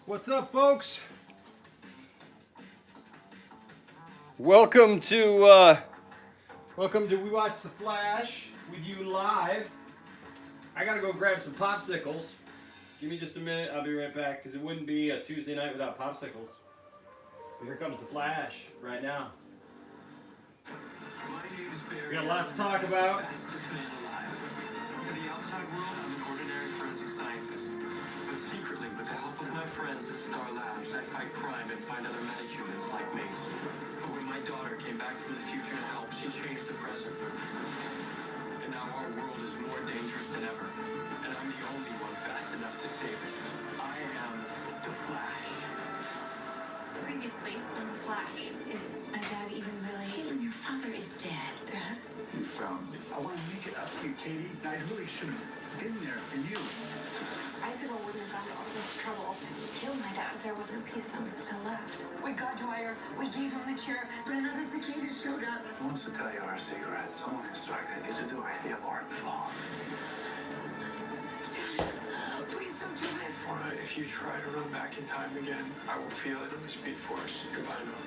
What's up, folks? Welcome to We Watch the Flash with you live. I gotta go grab some popsicles. Give me just a minute, I'll be right back, because it wouldn't be a Tuesday night without popsicles. But here comes the Flash right now. We got lots to talk about. To the outside world, I'm an ordinary forensic scientist. But secretly, with the help of my friends at Star Labs, I fight crime and find other metahumans like me. But when my daughter came back from the future to help, she changed the present. And now our world is more dangerous than ever. And I'm the only one fast enough to save it. I am the Flash. Previously on The Flash. Is my dad even really? Even your father is dead. Dad? You found me. I want to make it up to you, Katie. I really should have been there for you. Icicle wouldn't have gone to all this trouble to kill my dad if there wasn't a piece of him that still left. We got Dwyer, we gave him the cure, but another cicada showed up. Who wants to tell you our secret? Someone instructed you to do it. The important flaw. Dad, please don't do this. Nora, if you try to run back in time again, I will feel it in the Speed Force. Goodbye, Nora.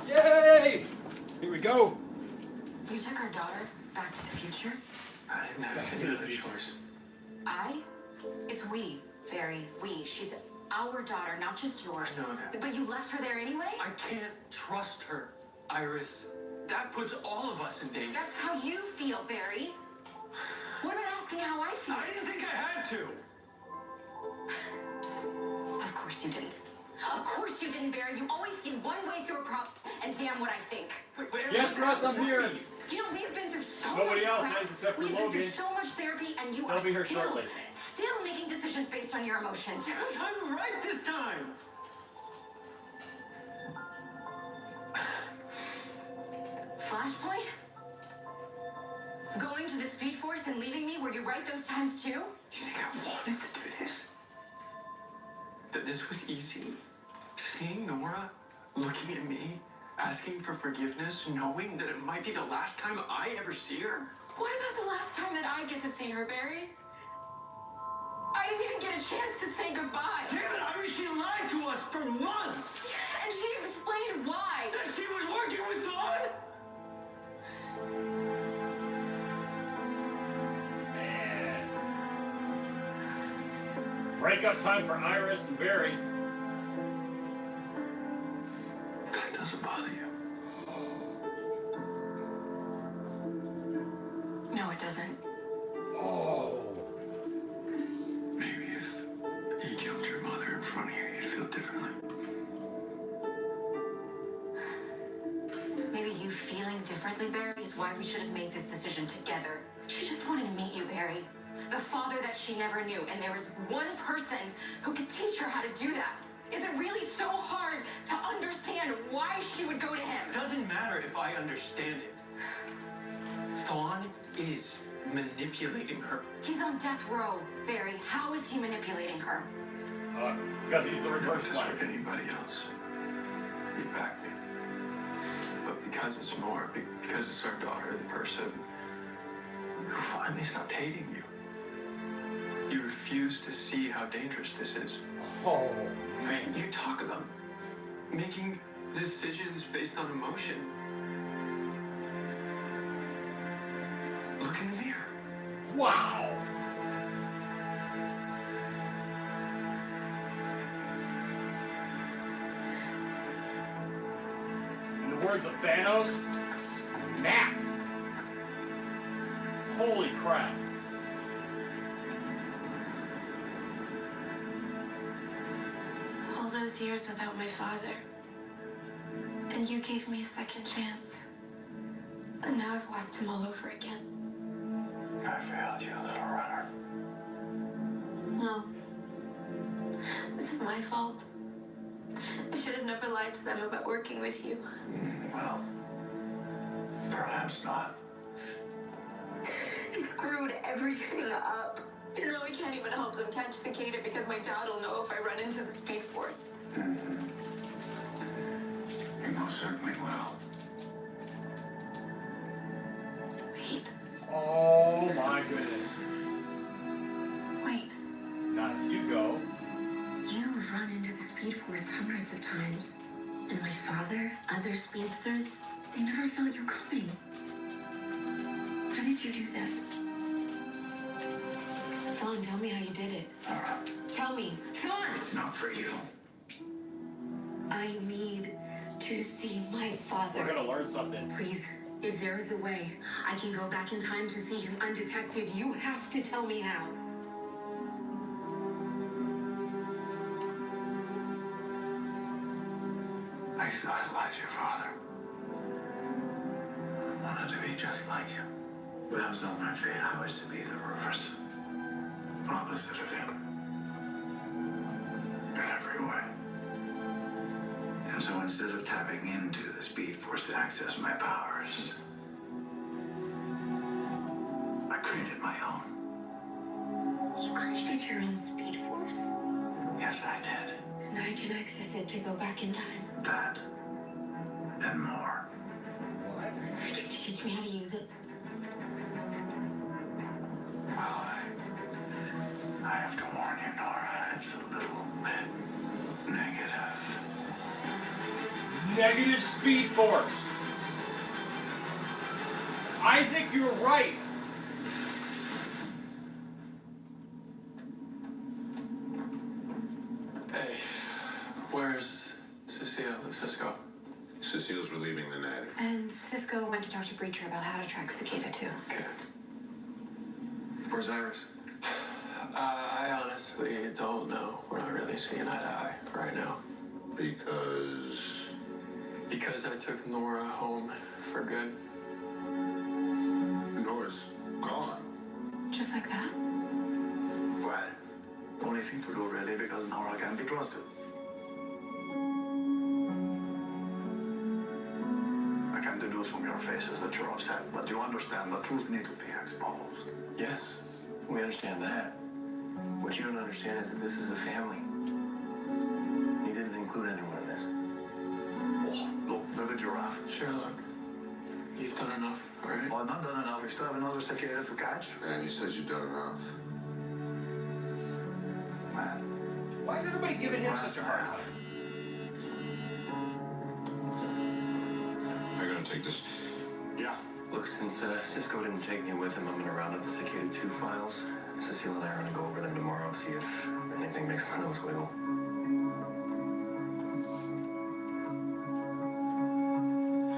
Yay! Here we go. You took our daughter back to the future? I didn't have any other choice. It's we, Barry, we. She's our daughter, not just yours. I know that. But you left her there anyway? I can't trust her, Iris. That puts all of us in danger. That's how you feel, Barry. What about asking how I feel? I didn't think I had to. Of course you didn't. Of course you didn't, Barry. You always see one way through a problem, and damn what I think. Wait, Yes, Russ, I'm here. You know, we've been through so Nobody much else crap. has except for We've been through Logan. so much therapy, and you They'll are be here still shortly. making decisions based on your emotions. Because I'm right this time. Flashpoint? Going to the Speed Force and leaving me, were you right those times too? You think I wanted to do this? That this was easy? Seeing Nora, looking at me, asking for forgiveness, knowing that it might be the last time I ever see her? What about the last time that I get to see her, Barry? I didn't even get a chance to say goodbye. Damn it, Iris, she lied to us for months! And she explained why. That she was working with Thawne? Man. Breakup time for Iris and Barry. That doesn't bother you. No, it doesn't. Oh. Maybe if he killed your mother in front of you, you'd feel differently. Maybe you feeling differently, Barry, is why we should have made this decision together. She just wanted to meet you, Barry. The father that she never knew, and there was one person who could teach her how to do that. Is it really so hard to understand why she would go to him? It doesn't matter if I understand it. Thawne is manipulating her. He's on death row, Barry. How is he manipulating her? Because he's the If reverse this one. were anybody else, you'd back me. But because it's Nora, because it's our daughter, the person who finally stopped hating you, you refuse to see how dangerous this is. Oh, man. You talk about making decisions based on emotion. Look in the mirror. Wow. In the words of Thanos, snap. Holy crap. All those years without my father. And you gave me a second chance. And now I've lost him all over again. I failed you, little runner. No. This is my fault. I should have never lied to them about working with you. Well, perhaps not. I screwed everything up. You know, I can't even help them catch Cicada because my dad will know if I run into the Speed Force. Mm-hmm. You most certainly will. Wait. Oh my goodness. Wait. hundreds of times. And my father, other speedsters, they never felt you coming. How did you do that? Thawne, tell me how you did it. Nora, Tell me. Thawne! it's not for you. I need to see my father. We're gonna learn something. Please, if there is a way I can go back in time to see him undetected, you have to tell me how. I idolized your father. I wanted to be just like him. But that was not my fate. I was to be the reverse. Opposite of him. In every way. And so instead of tapping into the Speed Force to access my powers, I created my own. You created your own speed force? Yes, I did. And I can access it to go back in time. That and more. Can you teach me how to use it? Well, I have to warn you, Nora, it's a little bit negative. Negative speed force. Isaac, you're right. Hey, where's Cecile and Cisco? Cecile's relieving the natty. And Cisco went to talk to Breacher about how to track Cicada too. Okay. Where's Iris? I honestly don't know. We're not really seeing eye to eye right now. Because I took Nora home for good. Nora's gone. Just like that? Well, only thing to do really because Nora can be trusted. I can deduce from your faces that you're upset, but you understand the truth need to be exposed. Yes, we understand that. What you don't understand is that this is a family. You didn't include anyone in this. Oh, look, baby giraffe. Sure, look. You've done enough, all right? Well, not done enough. We still have another cicada to catch. And he says you've done enough. Man, Why is everybody giving him such a hard time? Am I gonna take this? yeah. Look, since Cisco didn't take me with him, I'm gonna round up the Cicada 2 files. Cecile and I are gonna go over them tomorrow, see if anything makes my nose wiggle.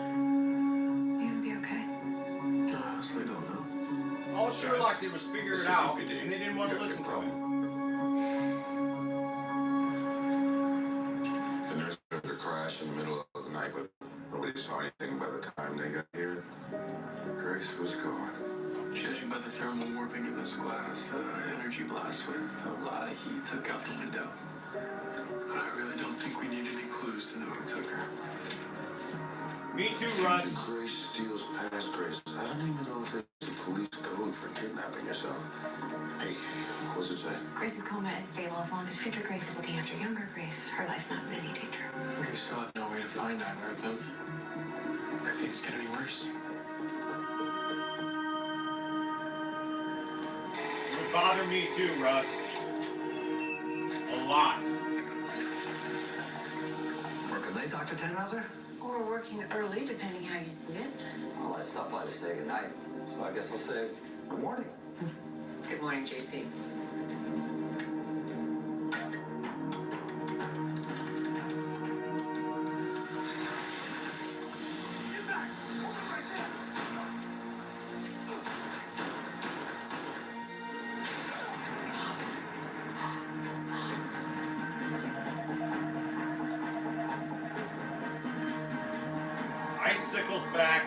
You gonna be okay? I honestly don't know. All Sherlock did was figure This it is out, EPD. and they didn't want to You got listen your to him. The nurse had a crash in the middle of the night, but nobody saw anything by the time they got here. Grace was gone. Judging by the thermal warping in this glass, energy blast with a lot of heat took out the window. But I really don't think we need any clues to know who took her. Me too, Russ. If Grace steals past Grace, I don't even know if there's a police code for kidnapping yourself. Hey, what's it say? Grace's coma is stable as long as future Grace is looking after younger Grace. Her life's not in any danger. We still have no way to find either of them. Could things get any worse? It would bother me too, Russ. A lot. Working late, Dr. Tannhauser? Or working early, depending how you see it. Well, I stopped by to say goodnight, so I guess I'll say good morning. Good morning, JP. Icicle's back.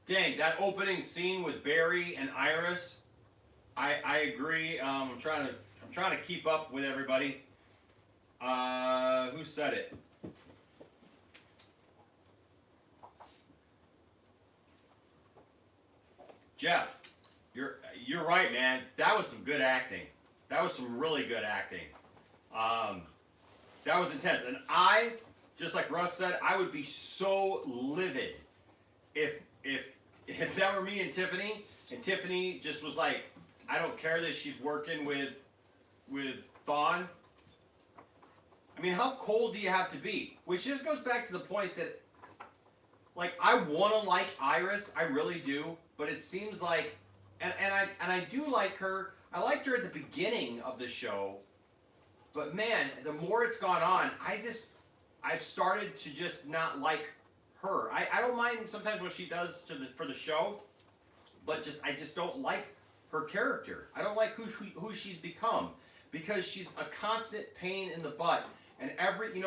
Dang, that opening scene with Barry and Iris, I agree. I'm trying to keep up with everybody. Who said it? Jeff, you're right, man. That was some good acting. That was some really good acting. That was intense. And I, just like Russ said, I would be so livid if that were me and Tiffany just was like, I don't care that she's working with Thawne. I mean, how cold do you have to be? Which just goes back to the point that, like, I want to like Iris, I really do, but it seems like, and I do like her. I liked her at the beginning of the show, but man, the more it's gone on, I've started to just not like her. I don't mind sometimes what she does for the show, but I just don't like her character. I don't like who she's become, because she's a constant pain in the butt. And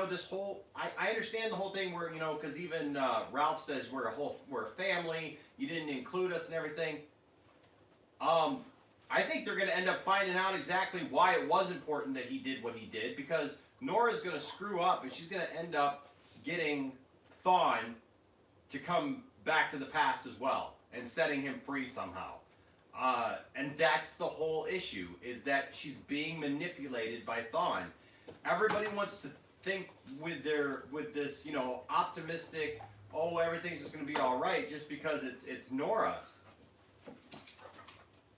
this whole, I understand the whole thing where, because even Ralph says we're a family, you didn't include us and everything. I think they're going to end up finding out exactly why it was important that he did what he did, because Nora's going to screw up and she's going to end up getting Thawne to come back to the past as well and setting him free somehow. And that's the whole issue, is that she's being manipulated by Thawne. Everybody wants to think with this, optimistic, oh, everything's just going to be all right just because it's Nora.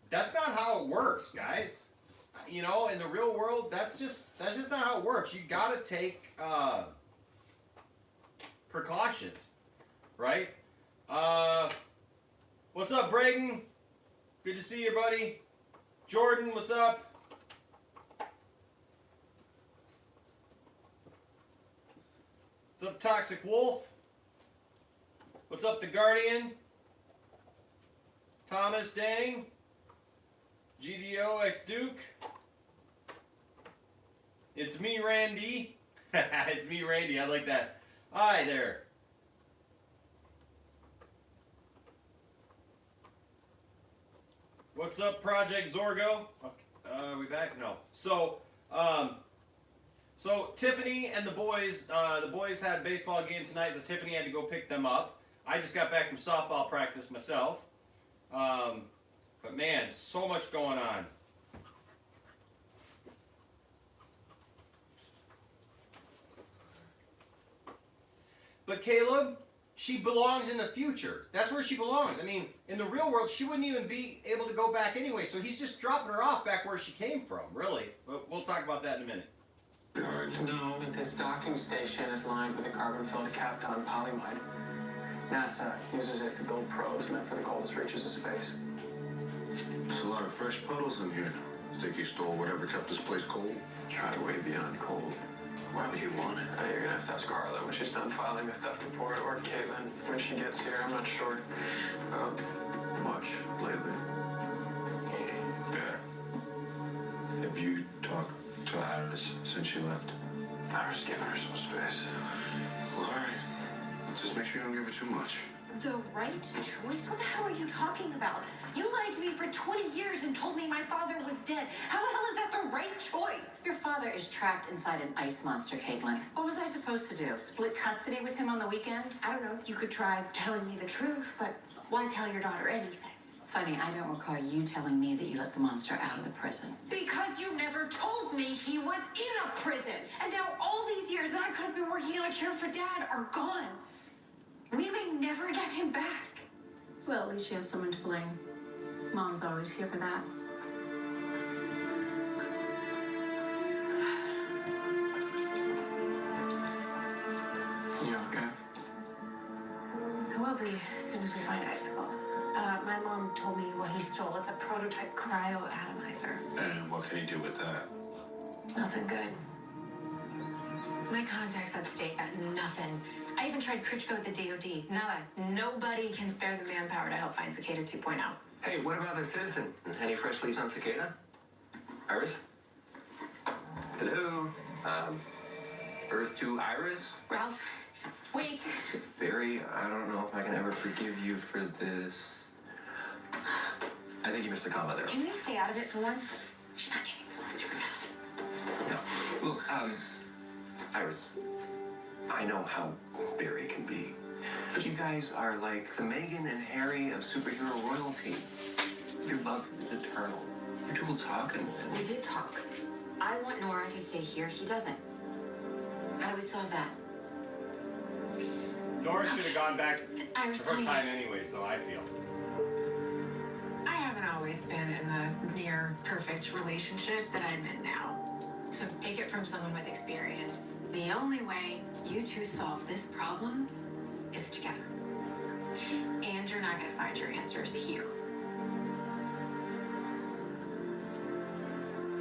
That's not how it works, guys. In the real world, that's just not how it works. You got to take precautions, right? What's up, Braden? Good to see you, buddy. Jordan, what's up? What's up, Toxic Wolf? What's up, The Guardian? Thomas Dang? GDO X Duke? It's me, Randy. It's me, Randy. I like that. Hi there. What's up, Project Zorgo? Are we back? No. So Tiffany and the boys had a baseball game tonight, so Tiffany had to go pick them up. I just got back from softball practice myself. But man, so much going on. But Caleb, she belongs in the future. That's where she belongs. I mean, in the real world, she wouldn't even be able to go back anyway, so he's just dropping her off back where she came from, really. But we'll talk about that in a minute. No, this docking station is lined with a carbon-filled Kapton polyamide. NASA uses it to build probes meant for the coldest reaches of space. There's a lot of fresh puddles in here. Think you stole whatever kept this place cold? Tried way beyond cold. Why would you want it? You're gonna have to ask Carla when she's done filing a theft report, or Caitlin when she gets here. I'm not sure about much lately. Yeah. Have you talked to Iris since she left? Iris giving her some space. Well, all right. Just make sure you don't give her too much. The right choice? What the hell are you talking about? You lied to me for 20 years and told me my father was dead. How the hell is that the right choice? Your father is trapped inside an ice monster, Caitlin. What was I supposed to do? Split custody with him on the weekends? I don't know. You could try telling me the truth, but why tell your daughter anything? Funny, I don't recall you telling me that you let the monster out of the prison. Because you never told me he was in a prison. And now all these years that I could have been working on a cure for Dad are gone. We may never get him back. Well, at least you have someone to blame. Mom's always here for that. You okay? I will be as soon as we find Icicle. My mom told me what he stole. It's a prototype cryoatomizer. And what can he do with that? Nothing good. My contacts upstate got nothing. I even tried Critchko at the DOD. Nada. Nobody can spare the manpower to help find Cicada 2.0. Hey, what about the citizen? Any fresh leads on Cicada? Iris? Hello? Earth 2 Iris? Ralph, Wait. Barry, I don't know if I can ever forgive you for this. I think you missed a comma there. Can you stay out of it for once? She's not getting super mad. No. Look, Iris, I know how Barry can be. But you guys are like the Meghan and Harry of superhero royalty. Your love is eternal. You two will talk and We did talk. I want Nora to stay here. He doesn't. How do we solve that? Nora should have gone back Iris, to her honey. time anyways, though, I feel. I haven't always been in the near perfect relationship that I'm in now. So take it from someone with experience. The only way you two solve this problem is together. And you're not gonna find your answers here.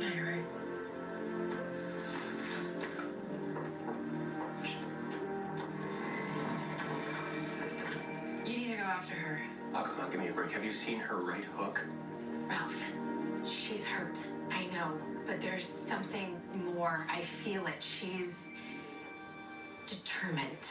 Yeah, you're right. You need to go after her. oh, come on, give me a break. Have you seen her right hook? Ralph, she's hurt. I know, but there's something more. I feel it. She's determined.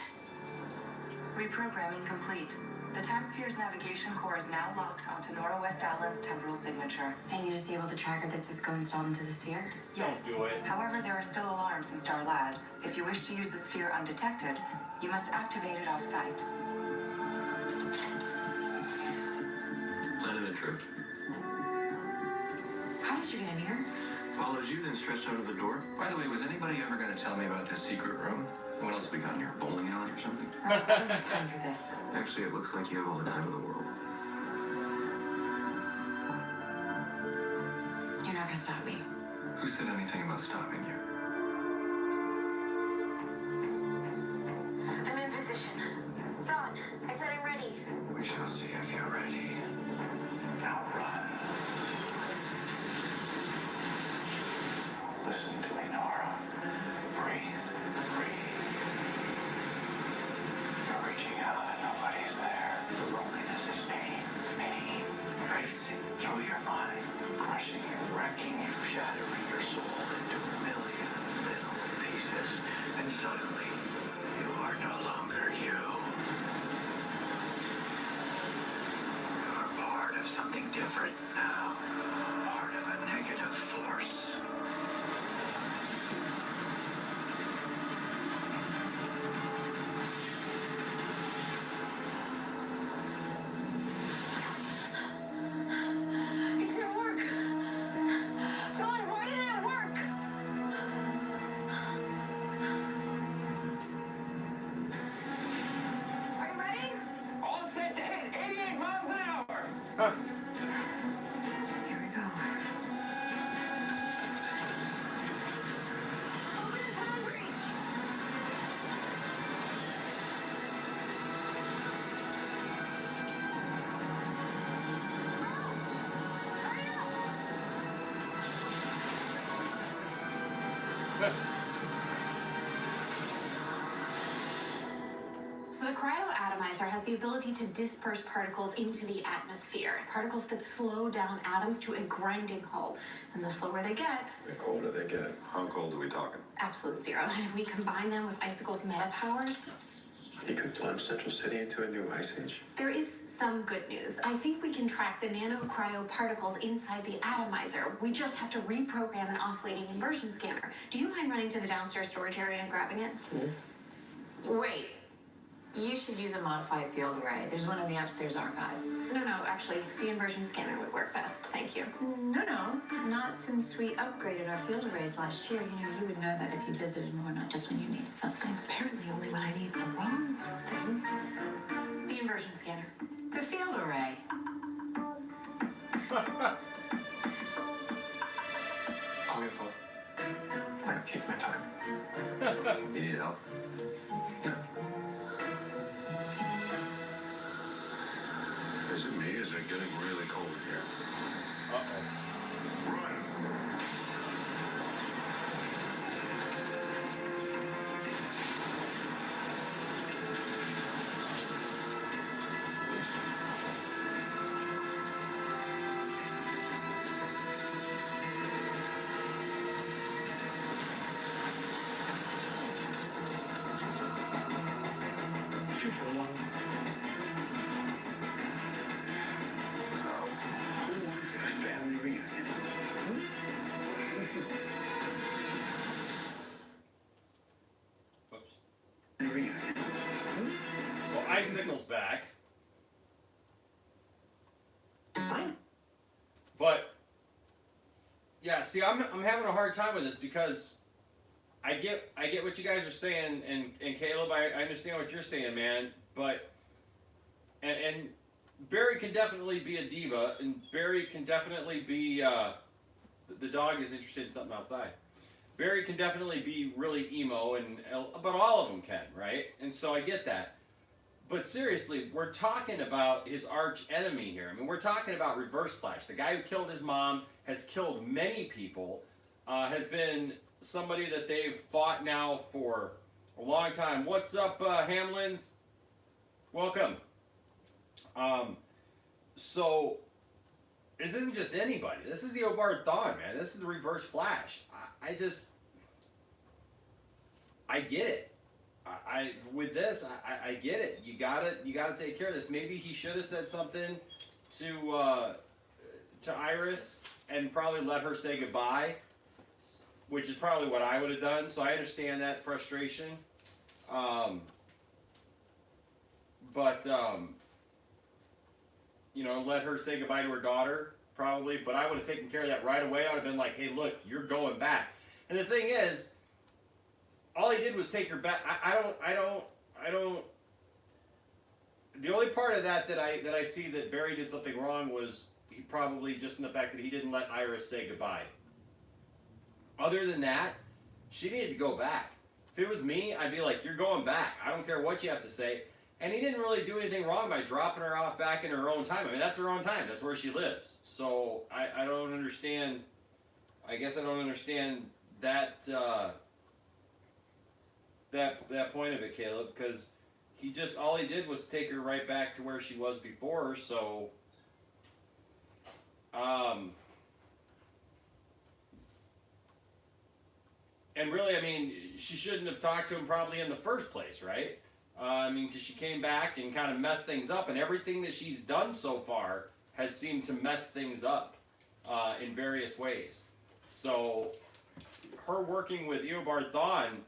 Reprogramming complete. The Timesphere's navigation core is now locked onto Nora West Allen's temporal signature. And you disable the tracker that Cisco installed into the sphere? Yes. Don't do it. However, there are still alarms in Star Labs. If you wish to use the sphere undetected, you must activate it off-site. Planning a trip. How did you get in here? Followed you, then stretched out of the door. By the way, was anybody ever going to tell me about this secret room? What else we got in here? Bowling alley or something? Ralph, I don't have time for this. Actually, it looks like you have all the time in the world. You're not gonna stop me. Who said anything about stopping you? I'm in position. Thawne, I said I'm ready. We shall see if you're ready. Now run. Listen to me, Nora. Breathe. Breathe. You're reaching out and nobody's there. The loneliness is pain. Pain. Racing through your mind. Crushing you, wrecking you, shattering your soul into a million little pieces. And suddenly, you are no longer you. You're part of something different now. Part of a negative force. It didn't work. Thawne, why didn't it work? Are you ready? All set to hit 88 miles an hour. Here we go. Open the time breach. So the cryoatomizer has the ability to disperse particles into the atmosphere. Particles that slow down atoms to a grinding halt. And the slower they get, The colder they get. How cold are we talking? absolute zero. And if we combine them with Icicle's meta powers, You could plunge Central City into a new ice age. there is some good news. I think we can track the nano-cryo particles inside the atomizer. We just have to reprogram an oscillating inversion scanner. Do you mind running to the downstairs storage area and grabbing it? Wait. You should use a modified field array. There's one in the upstairs archives. No, actually, the inversion scanner would work best. Thank you. No. Not since we upgraded our field arrays last year. You would know that if you visited more, not just when you needed something. Apparently only when I need the wrong thing. The inversion scanner. The field array. I'll get both. I take my time. You need help? Yeah. Is it me? Is it getting really cold here? Uh-oh. Run! Yeah, see, I'm having a hard time with this because I get what you guys are saying, and Caleb, I understand what you're saying, man. But and Barry can definitely be a diva, and Barry can definitely be the dog is interested in something outside. Barry can definitely be really emo, but all of them can, right? And so I get that. But seriously, we're talking about his arch enemy here. I mean, we're talking about Reverse Flash. The guy who killed his mom has killed many people, has been somebody that they've fought now for a long time. What's up, Hamlins? Welcome. So, this isn't just anybody. This is the Eobard Thawne, man. This is the Reverse Flash. I get it. With this, I get it. You gotta take care of this. Maybe he should have said something to Iris and probably let her say goodbye, which is probably what I would have done. So I understand that frustration. But you know, let her say goodbye to her daughter probably. But I would have taken care of that right away. I would have been like, hey, look, you're going back. And the thing is, all he did was take her back. I don't. The only part of that I see that Barry did something wrong was he probably just in the fact that he didn't let Iris say goodbye. Other than that, she needed to go back. If it was me, I'd be like, you're going back. I don't care what you have to say. And he didn't really do anything wrong by dropping her off back in her own time. I mean, that's her own time. That's where she lives. So I don't understand. I guess I don't understand that. That point of it, Caleb, because all he did was take her right back to where she was before. So, and really, I mean, she shouldn't have talked to him probably in the first place, right? I mean, because she came back and kind of messed things up, and everything that she's done so far has seemed to mess things up in various ways. So, her working with Eobard Thawne,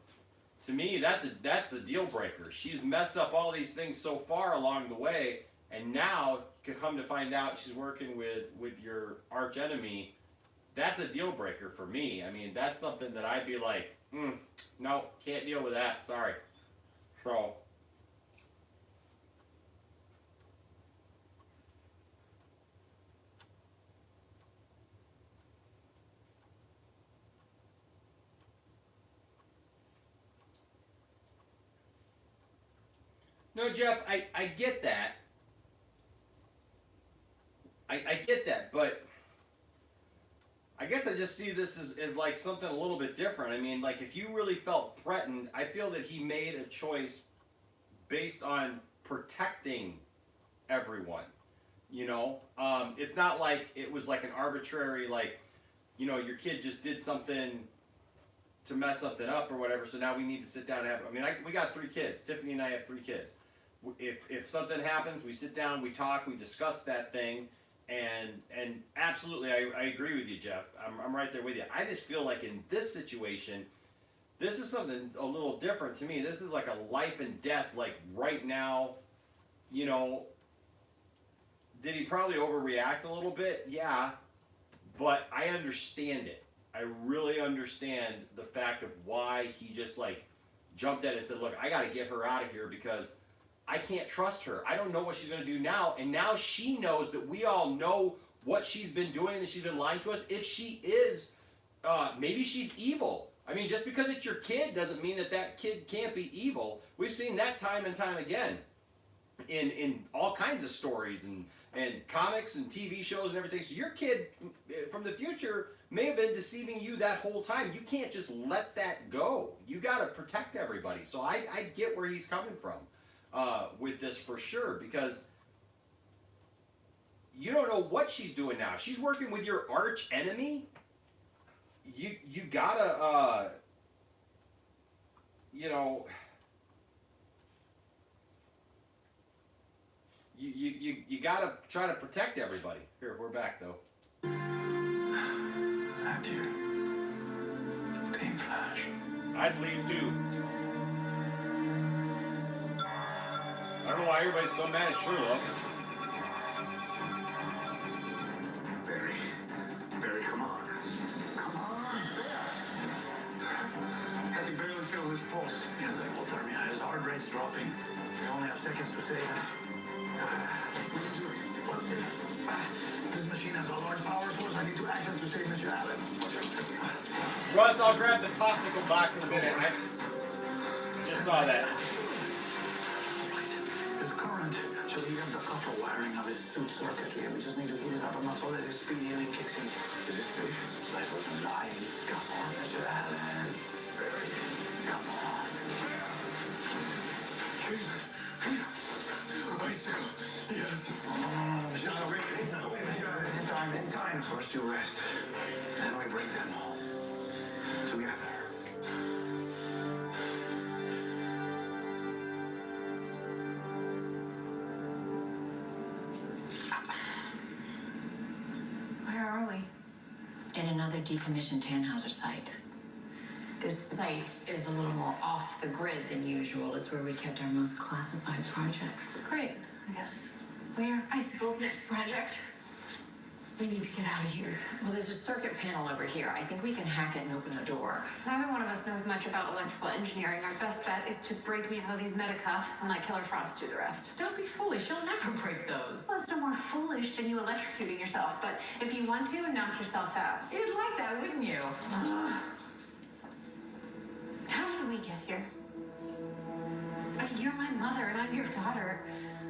to me, that's a deal breaker. She's messed up all these things so far along the way, and now to come to find out she's working with your arch enemy. That's a deal breaker for me. I mean, that's something that I'd be like, no, can't deal with that. Sorry. So. No, Jeff, I get that. I get that, but I guess I just see this as like something a little bit different. I mean, like if you really felt threatened, I feel that he made a choice based on protecting everyone. You know, it's not like it was like an arbitrary, like, you know, your kid just did something to mess something up or whatever, so now we need to sit down and have, I mean, we got 3 kids. Tiffany and I have 3 kids. If something happens, we sit down, we talk, we discuss that thing, and absolutely, I agree with you, Jeff. I'm right there with you. I just feel like in this situation, this is something a little different to me. This is like a life and death, like right now, you know. Did he probably overreact a little bit? Yeah, but I understand it. I really understand the fact of why he just like jumped at it and said, look, I got to get her out of here because I can't trust her. I don't know what she's going to do now. And now she knows that we all know what she's been doing and she's been lying to us. If she is, maybe she's evil. I mean, just because it's your kid doesn't mean that kid can't be evil. We've seen that time and time again in all kinds of stories and comics and TV shows and everything. So your kid from the future may have been deceiving you that whole time. You can't just let that go. You got to protect everybody. So I get where he's coming from with this for sure, because you don't know what she's doing now. If she's working with your arch enemy, you gotta you know, you gotta try to protect everybody. Here, we're back though. Adieu, Team Flash. I'd leave too. I don't know why everybody's so mad at Sherlock. Barry, come on. stopping. We only have seconds to save it. What are you doing? What if this machine has a large power source I need to access to save Mr. Allen? Russ, I'll grab the popsicle box in a minute. I just saw that. There's current, so heat up the copper wiring of his suit circuitry, and we just need to heat it up enough so that his speed healing kicks in. Is it safe? It's like what's alive. Come on, Mr. Allen. Come on. Icicle. Yes. Michelle, wait. In time. First you rest. Then we bring them home. Together. Where are we? In another decommissioned Tannhauser site. This site is a little more off the grid than usual. It's where we kept our most classified projects. Great. I guess we're Icicle's next project. We need to get out of here. Well, there's a circuit panel over here. I think we can hack it and open the door. Neither one of us knows much about electrical engineering. Our best bet is to break me out of these metacuffs and let Killer Frost do the rest. Don't be foolish. You'll never break those. Well, it's no more foolish than you electrocuting yourself, but if you want to, knock yourself out. You'd like that, wouldn't you? How did we get here? I mean, you're my mother and I'm your daughter,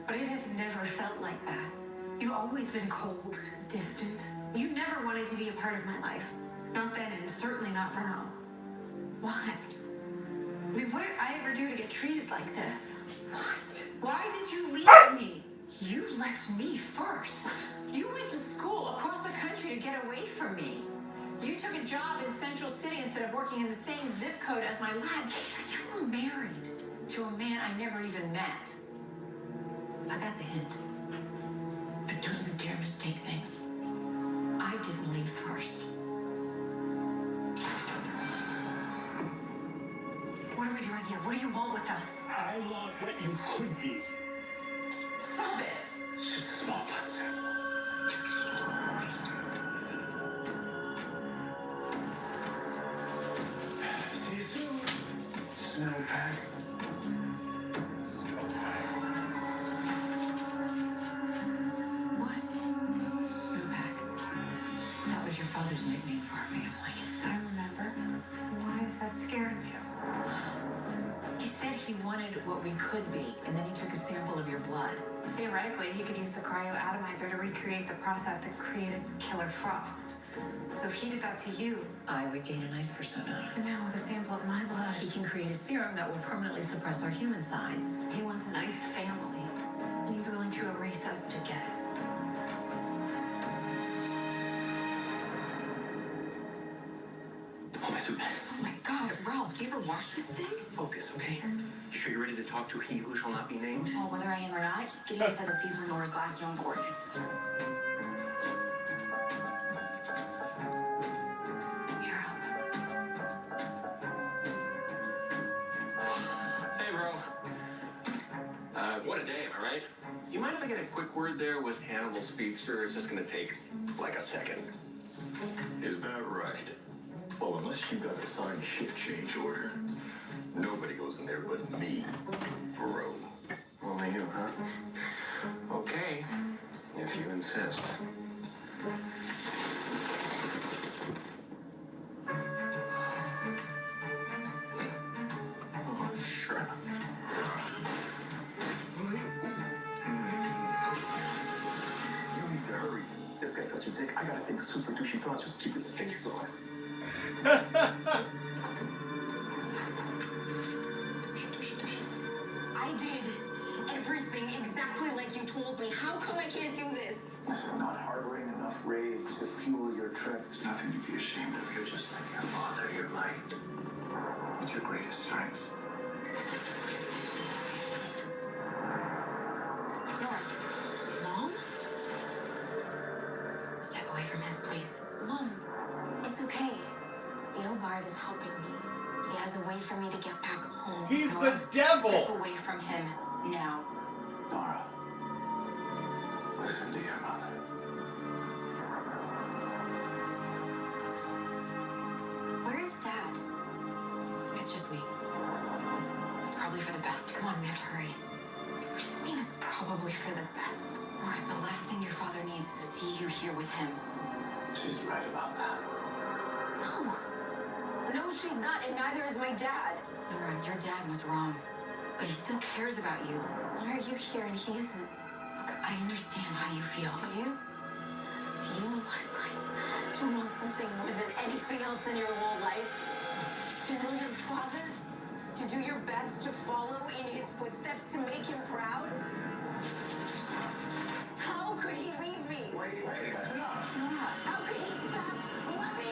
but it has never felt like that. You've always been cold, distant. You never wanted to be a part of my life. Not then, and certainly not now. Why? I mean, what did I ever do to get treated like this? What? Why did you leave me? You left me first. You went to school across the country to get away from me. You took a job in Central City instead of working in the same zip code as my lab. You were married to a man I never even met. I got the hint. But don't you dare mistake things. I didn't leave first. What are we doing here? What do you want with us? I want what you could be. Stop it. It's just a small blessing. See you soon. Snowpack. What? Snowpack. That was your father's nickname for our family. I remember. Why is that scaring you? He said he wanted what we could be, and then he took a sample of your blood. Theoretically, he could use the cryoatomizer to recreate the process that created Killer Frost. So if he did that to you, I would gain an ice persona. and now with a sample of my blood, He can create a serum that will permanently suppress our human sides. he wants a nice family, and he's willing to erase us to get it. Oh, my suit. Oh my God, Ralph, do you ever watch this thing? Focus, okay? You sure you're ready to talk to he who shall not be named? Well, whether I am or not, Gideon said that these were Nora's last known coordinates. You're up. Hey, bro. What a day, am I right? You mind if I get a quick word there with Hannibal Speedster? It's just gonna take like a second. Is that right? Well, unless you got a signed shift change order, nobody goes in there but me, bro. Only you, huh? Okay, if you insist. Oh, sure. You need to hurry. This guy's such a dick. I gotta think super douchey thoughts just to keep his face on. I did everything exactly like you told me. How come I can't do this? Listen, not harboring enough rage to fuel your trip. There's nothing to be ashamed of. You're just like your father. You're light. It's your greatest strength. Nora. Mom? Step away from him, please. Mom, it's okay. Leobard is helping me. He has a way for me to get back home. He's Nora, the devil. Step away from him now. Nora, listen to your mother. Where is Dad? It's just me. It's probably for the best. Come on, we have to hurry. probably for the best. Nora, the last thing your father needs is to see you here with him. She's right about that. No. No, she's not, and neither is my dad. Nora, your dad was wrong. But he still cares about you. Why are you here and he isn't? Look, I understand how you feel. Do you? Do you know what it's like to want something more than Anything else in your whole life? To know your father? To do your best to follow in his footsteps, to make him proud? How could he leave me? Wait, that's enough. Nora, how could he stop loving me?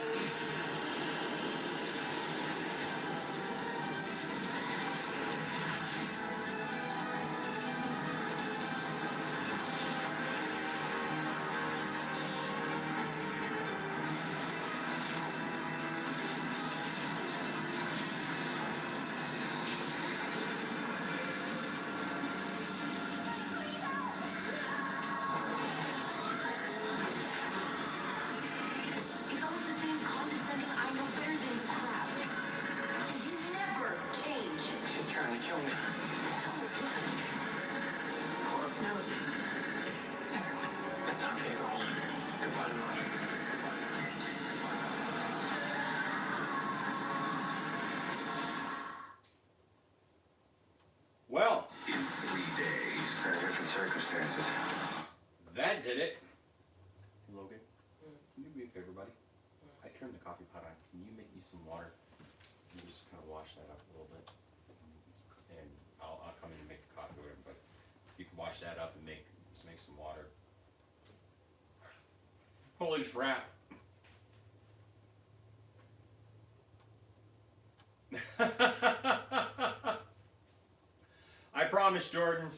It's always the same condescending, I know better than you crap. And you never change. She's trying to kill me. Pull its nose. Everyone. It's not fair. Goodbye, Nora. Well, In 3 days, under different circumstances. that did it. Logan, can you do me a favor, buddy? I turned the coffee pot on. Can you make me some water? Can you just kind of wash that up a little bit? And I'll come in and make the coffee with him, but you can wash that up and just make some water. Holy crap. I promise, Jordan.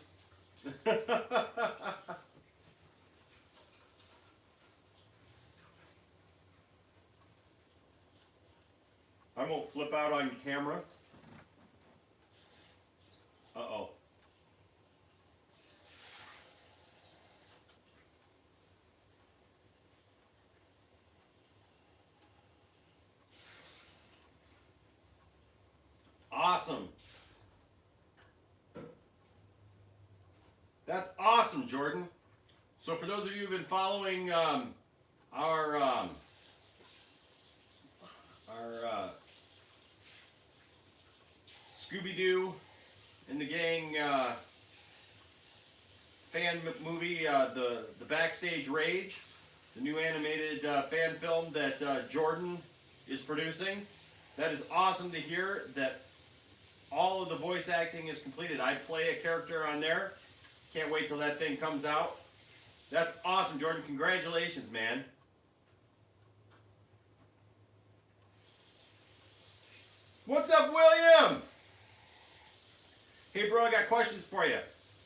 I won't flip out on camera. Uh-oh. Awesome. That's awesome, Jordan. So for those of you who've been following our Scooby-Doo and the Gang fan movie, the Backstage Rage, the new animated fan film that Jordan is producing, that is awesome to hear that all of the voice acting is completed. I play a character on there. Can't wait till that thing comes out. That's awesome, Jordan. Congratulations, man. What's up, William? Hey, bro, I got questions for you.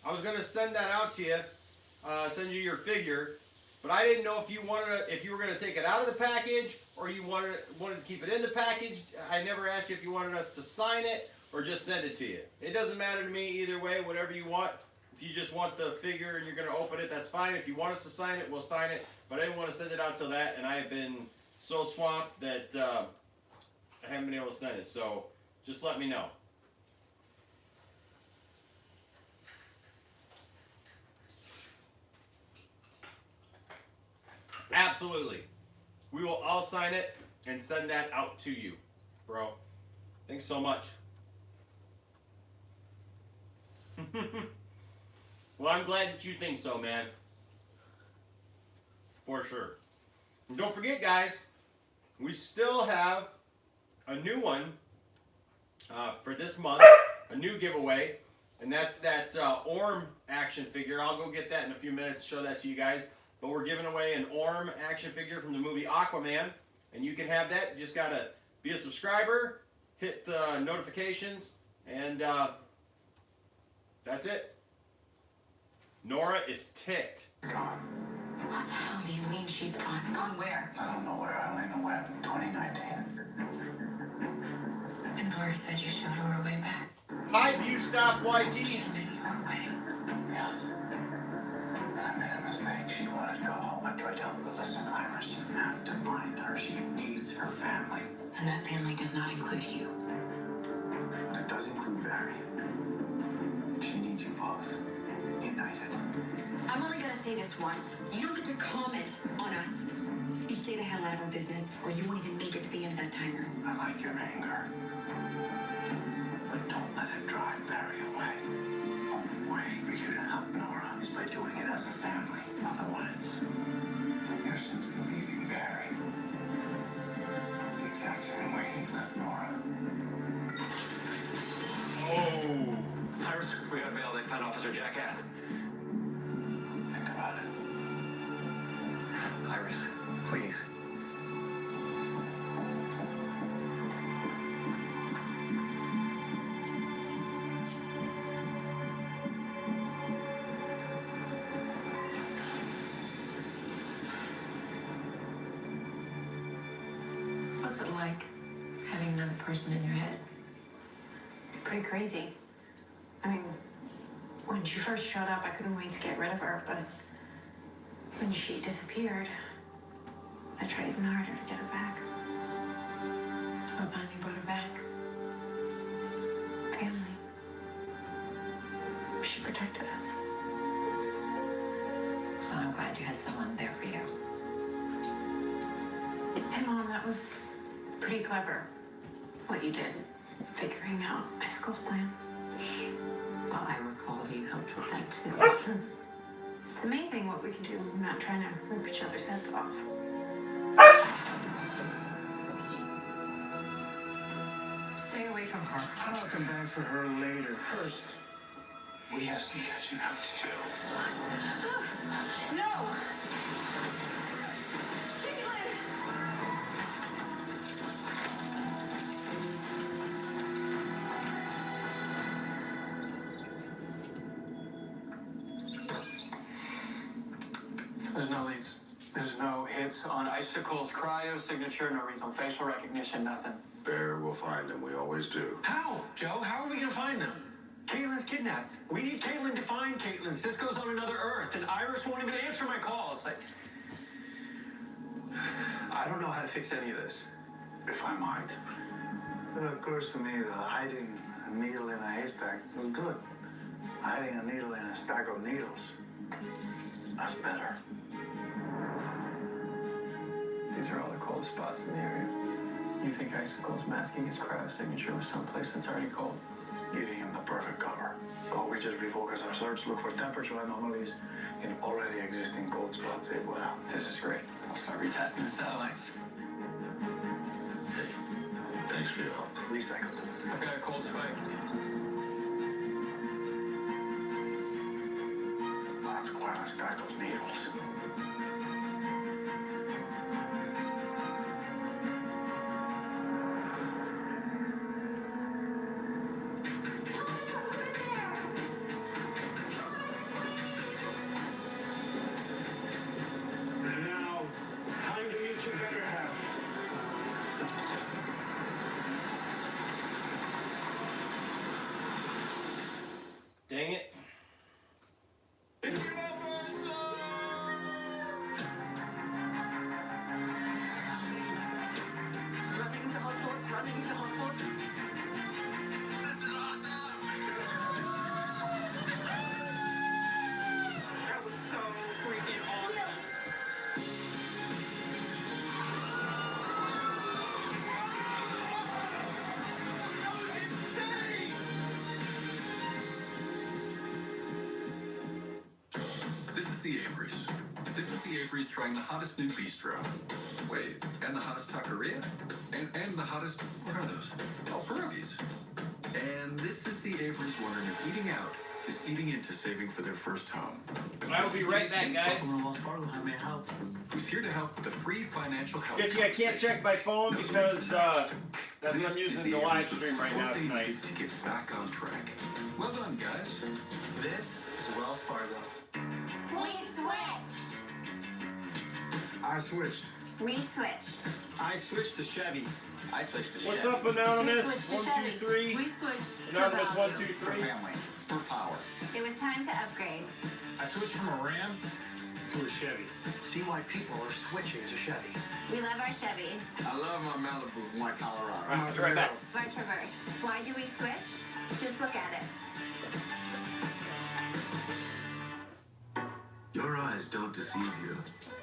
I was gonna send that out to you, send you your figure, but I didn't know if you were gonna take it out of the package or you wanted to keep it in the package. I never asked you if you wanted us to sign it or just send it to you. It doesn't matter to me either way, whatever you want. If you just want the figure and you're going to open it, that's fine. If you want us to sign it, we'll sign it. But I didn't want to send it out till that, and I have been so swamped that I haven't been able to send it. So just let me know. Absolutely. We will all sign it and send that out to you, bro. Thanks so much. Well, I'm glad that you think so, man. For sure. And don't forget, guys, we still have a new one for this month, a new giveaway, and that's that Orm action figure. I'll go get that in a few minutes, show that to you guys. But we're giving away an Orm action figure from the movie Aquaman, and you can have that. You just got to be a subscriber, hit the notifications, and that's it. Nora is ticked. Gone. What the hell do you mean she's gone? Gone where? I don't know where. I only know when. 2019. And Nora said you showed her her way back. Hi, Bustop YT. She meant your way. Yes. I made a mistake. She wanted to go home. I tried to help her. Listen, Iris, you have to find her. She needs her family. And that family does not include you. But it does include Barry. She needs you both. united. I'm only gonna say this once. You don't get to comment on us. You stay the hell out of our business, or you won't even make it to the end of that timer. I like your anger. But don't let it drive Barry away. The only way for you to help Nora is by doing it as a family. Otherwise, you're simply leaving Barry the exact same way he left Nora. Oh. Iris, we got mail. They found Officer Jackass. Think about it. Iris, please. What's it like having another person in your head? Pretty crazy. I mean, when she first showed up, I couldn't wait to get rid of her, but when she disappeared, I tried even harder to get her back. What finally brought her back? Family. She protected us. Well, I'm glad you had someone there for you. Hey, Mom, that was pretty clever, what you did, figuring out Icicle's plan. Well, I recall you helped with that too. It's amazing what we can do when we're not trying to rip each other's heads off. Stay away from her. I'll come back for her later. First, we have some catching up to do. No! There's no leads. There's no hits on Icicle's cryo signature, no reads on facial recognition, nothing. Barry will find them. We always do. How, Joe? How are we gonna find them? Caitlin's kidnapped. We need Caitlin to find Caitlin. Cisco's on another Earth, and Iris won't even answer my calls. I don't know how to fix any of this. If I might. It occurs to me that hiding a needle in a haystack was good. Hiding a needle in a stack of needles, that's better. These are all the cold spots in the area. You think Icicle's masking his cryo signature with someplace that's already cold? Giving him the perfect cover. So we just refocus our search, look for temperature anomalies in already existing cold spots. It will help. This is great. I'll start retesting the satellites. Thanks for your help. Recycled. I've got a cold spike. That's quite a stack of needles. And now, it's time to meet your better half. Dang it. Running to Hogwarts, running to Hogwarts. This is awesome! That was so freaking awesome. This is the Averys. This is the Averys trying the hottest new bistro. Wait, and the hottest taqueria? And the hottest, what are those? Oh, pierogies. And this is the Averys wondering if eating out is eating into saving for their first home. I'll be right back, guys. Wells Fargo, how may I help? Who's here to help with the free financial help Sketchy, I can't check my phone No because strings attached. that's what This I'm is using the to live Averys with stream right now what they tonight. need to get back on track. Well done, guys. This is Wells Fargo. We switched. I switched. We switched. I switched to Chevy. I switched to What's Chevy. up, Anonymous? We switched to 1, Chevy. 2, 3. We switched Anonymous for 1, value. 2, For 3. family. For power. It was time to upgrade. I switched from a Ram to a Chevy. See why people are switching to Chevy. We love our Chevy. I love my Malibu. My Colorado. All right, I'll be right back. Our Traverse. Why do we switch? Just look at it. Your eyes don't deceive you.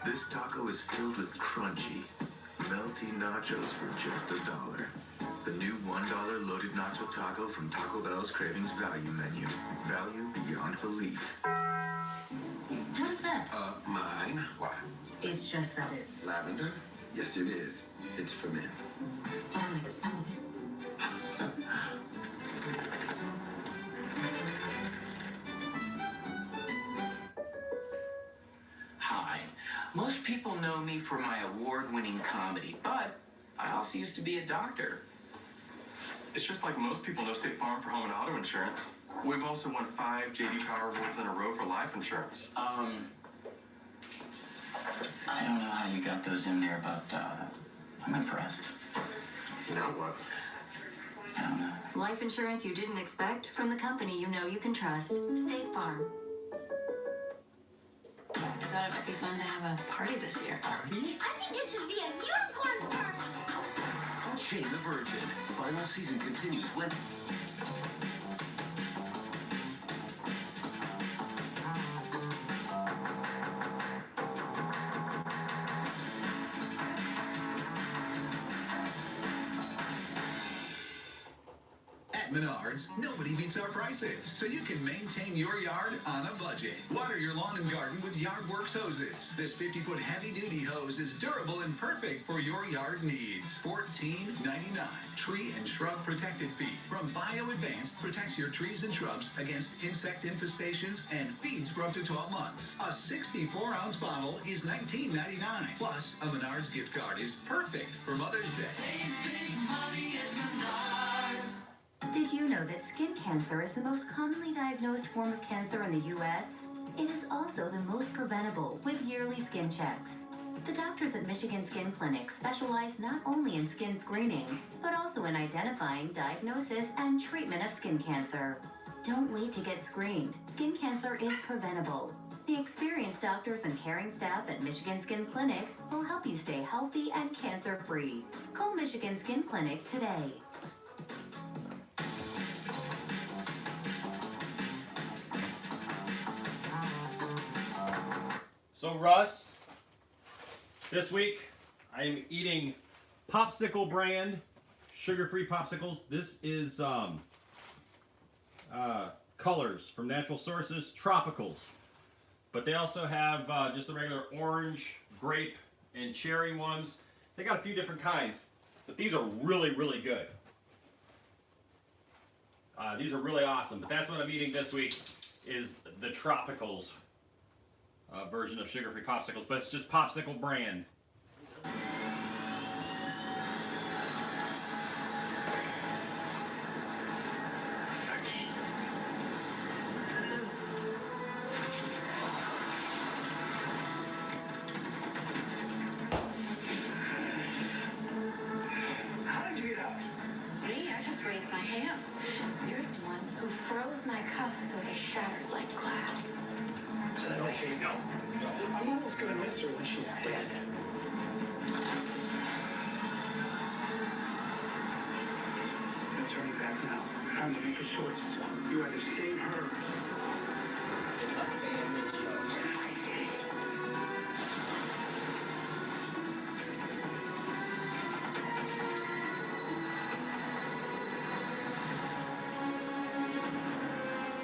This taco is filled with crunchy, melty nachos for just $1. The new $1 loaded nacho taco from Taco Bell's Cravings Value Menu. Value beyond belief. What is that? Mine? Why? It's just that it's... Lavender? Yes, it is. It's for men. I don't like the smell of it. Hi. Most people know me for my award-winning comedy, but I also used to be a doctor. It's just like most people know State Farm for home and auto insurance. We've also won 5 J.D. Power Awards in a row for life insurance. I don't know how you got those in there, but I'm impressed. Now what? I don't know. Life insurance you didn't expect from the company you know you can trust. State Farm. I thought it might be fun to have a party this year. Party? I think it should be a unicorn party. Shane the Virgin. Final season continues when... At Menards, nobody beats our prices, so you can maintain your yard on a budget. Water your lawn and garden with YardWorks hoses. This 50-foot heavy-duty hose is durable and perfect for your yard needs. $14.99. Tree and shrub protected feed from Bio Advanced protects your trees and shrubs against insect infestations and feeds for up to 12 months. A 64-ounce bottle is $19.99. Plus, a Menards gift card is perfect for Mother's Day. Save big money at Menards. Did you know that skin cancer is the most commonly diagnosed form of cancer in the U.S.? It is also the most preventable with yearly skin checks. The doctors at Michigan Skin Clinic specialize not only in skin screening, but also in identifying, diagnosis, and treatment of skin cancer. Don't wait to get screened. Skin cancer is preventable. The experienced doctors and caring staff at Michigan Skin Clinic will help you stay healthy and cancer-free. Call Michigan Skin Clinic today. So Russ, this week I am eating Popsicle brand sugar-free popsicles. This is colors from natural sources, tropicals. But they also have just the regular orange, grape, and cherry ones. They got a few different kinds, but these are really, really good. These are really awesome, but that's what I'm eating this week is the tropicals version of sugar-free popsicles, but it's just Popsicle brand. How did you get out? Me? I just raised my hands. You're the one who froze my cuffs so they shattered like glass. Is that okay? No. I'm almost gonna miss her when she's dead. No turning back now. Time to make a choice. You either save her. It's a family show.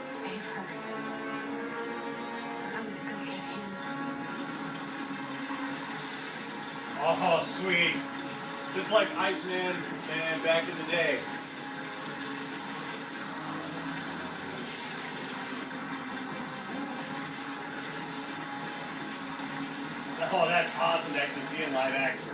Save her. I'm gonna go get him. Oh, sweet. Just like Iceman and back in the day. Oh, that's awesome to actually see in live action.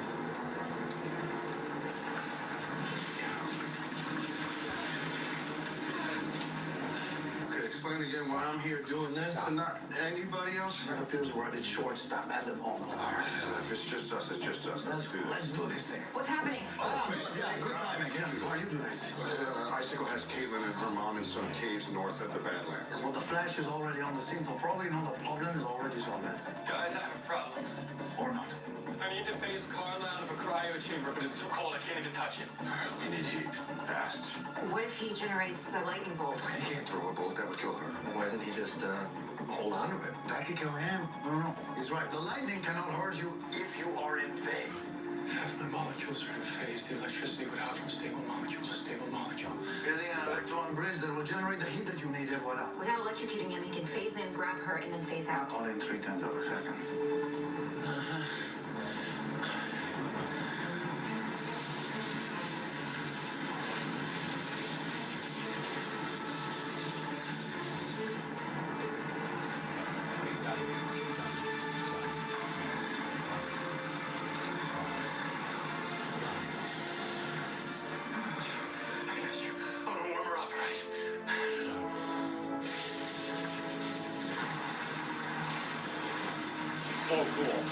Okay, explain again why I'm here doing this and not anybody else? It appears we're at its shortstop at the moment. All right, if it's just us, it's just us. Let's do this thing. What's happening? Yeah, good timing. Yes, why you do this? Icicle has Caitlin and her mom in some caves north of the Badlands. Well, the Flash is already on the scene, so for all we know, the problem is already solved. Guys, I have a problem. Or not. I need to phase Carla out of a cryo chamber, but it's too cold. I can't even touch it. We need heat. Fast. What if he generates a lightning bolt? He can't throw a bolt that would kill her. Why doesn't he just hold on to it. That could kill him. No. He's right. The lightning cannot hurt you if you are in phase. If my molecules are in phase, the electricity would have from stable molecule to stable molecule. Building an electron bridge that will generate the heat that you need, voila. Without electrocuting him, he can phase in, grab her, and then phase out. All in 3/10 of a second. Oh, cool.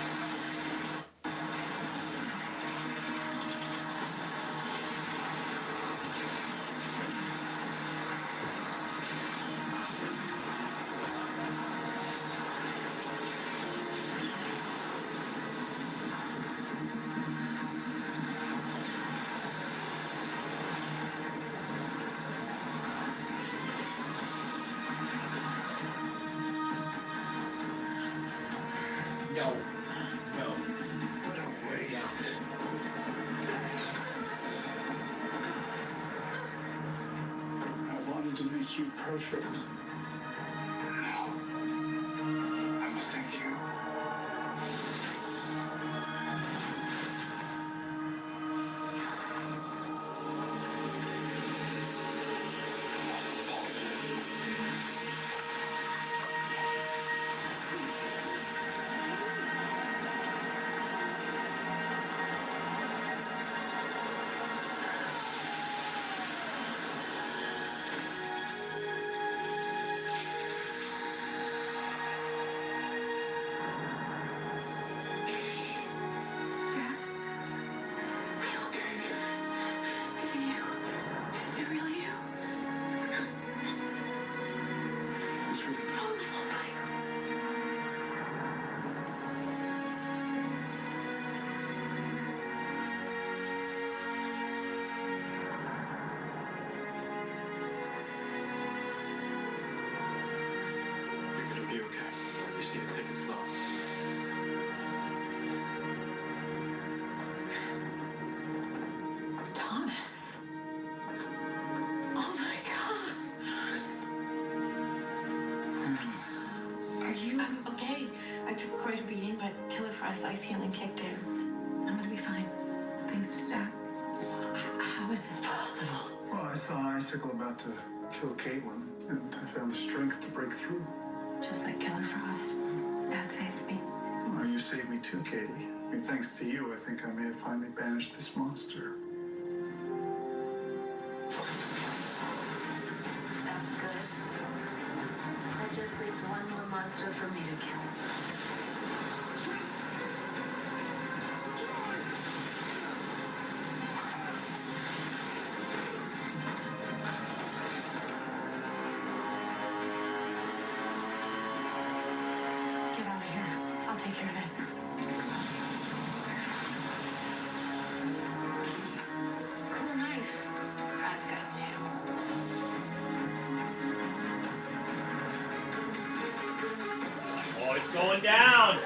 No. What a waste. I wanted to make you perfect. I must thank you. Is it you? Is it really you? It's really You're gonna be okay. You just need to take it slow. Thomas. Oh my God. Are you? I'm okay. I took quite a beating, but Killer Frost's ice healing kicked in. I'm gonna be fine. Thanks to Dad. How is this possible? Well, I saw Icicle about to kill Caitlin, and I found the strength to break through. Just like Killer Frost. Dad saved me. Well, you saved me too, Katie. I mean, thanks to you, I think I may have finally banished this monster. That's good. That just leaves one more monster for me to kill. Get out of here. I'll take care of this. Cool knife. I've got two. Oh, it's going down.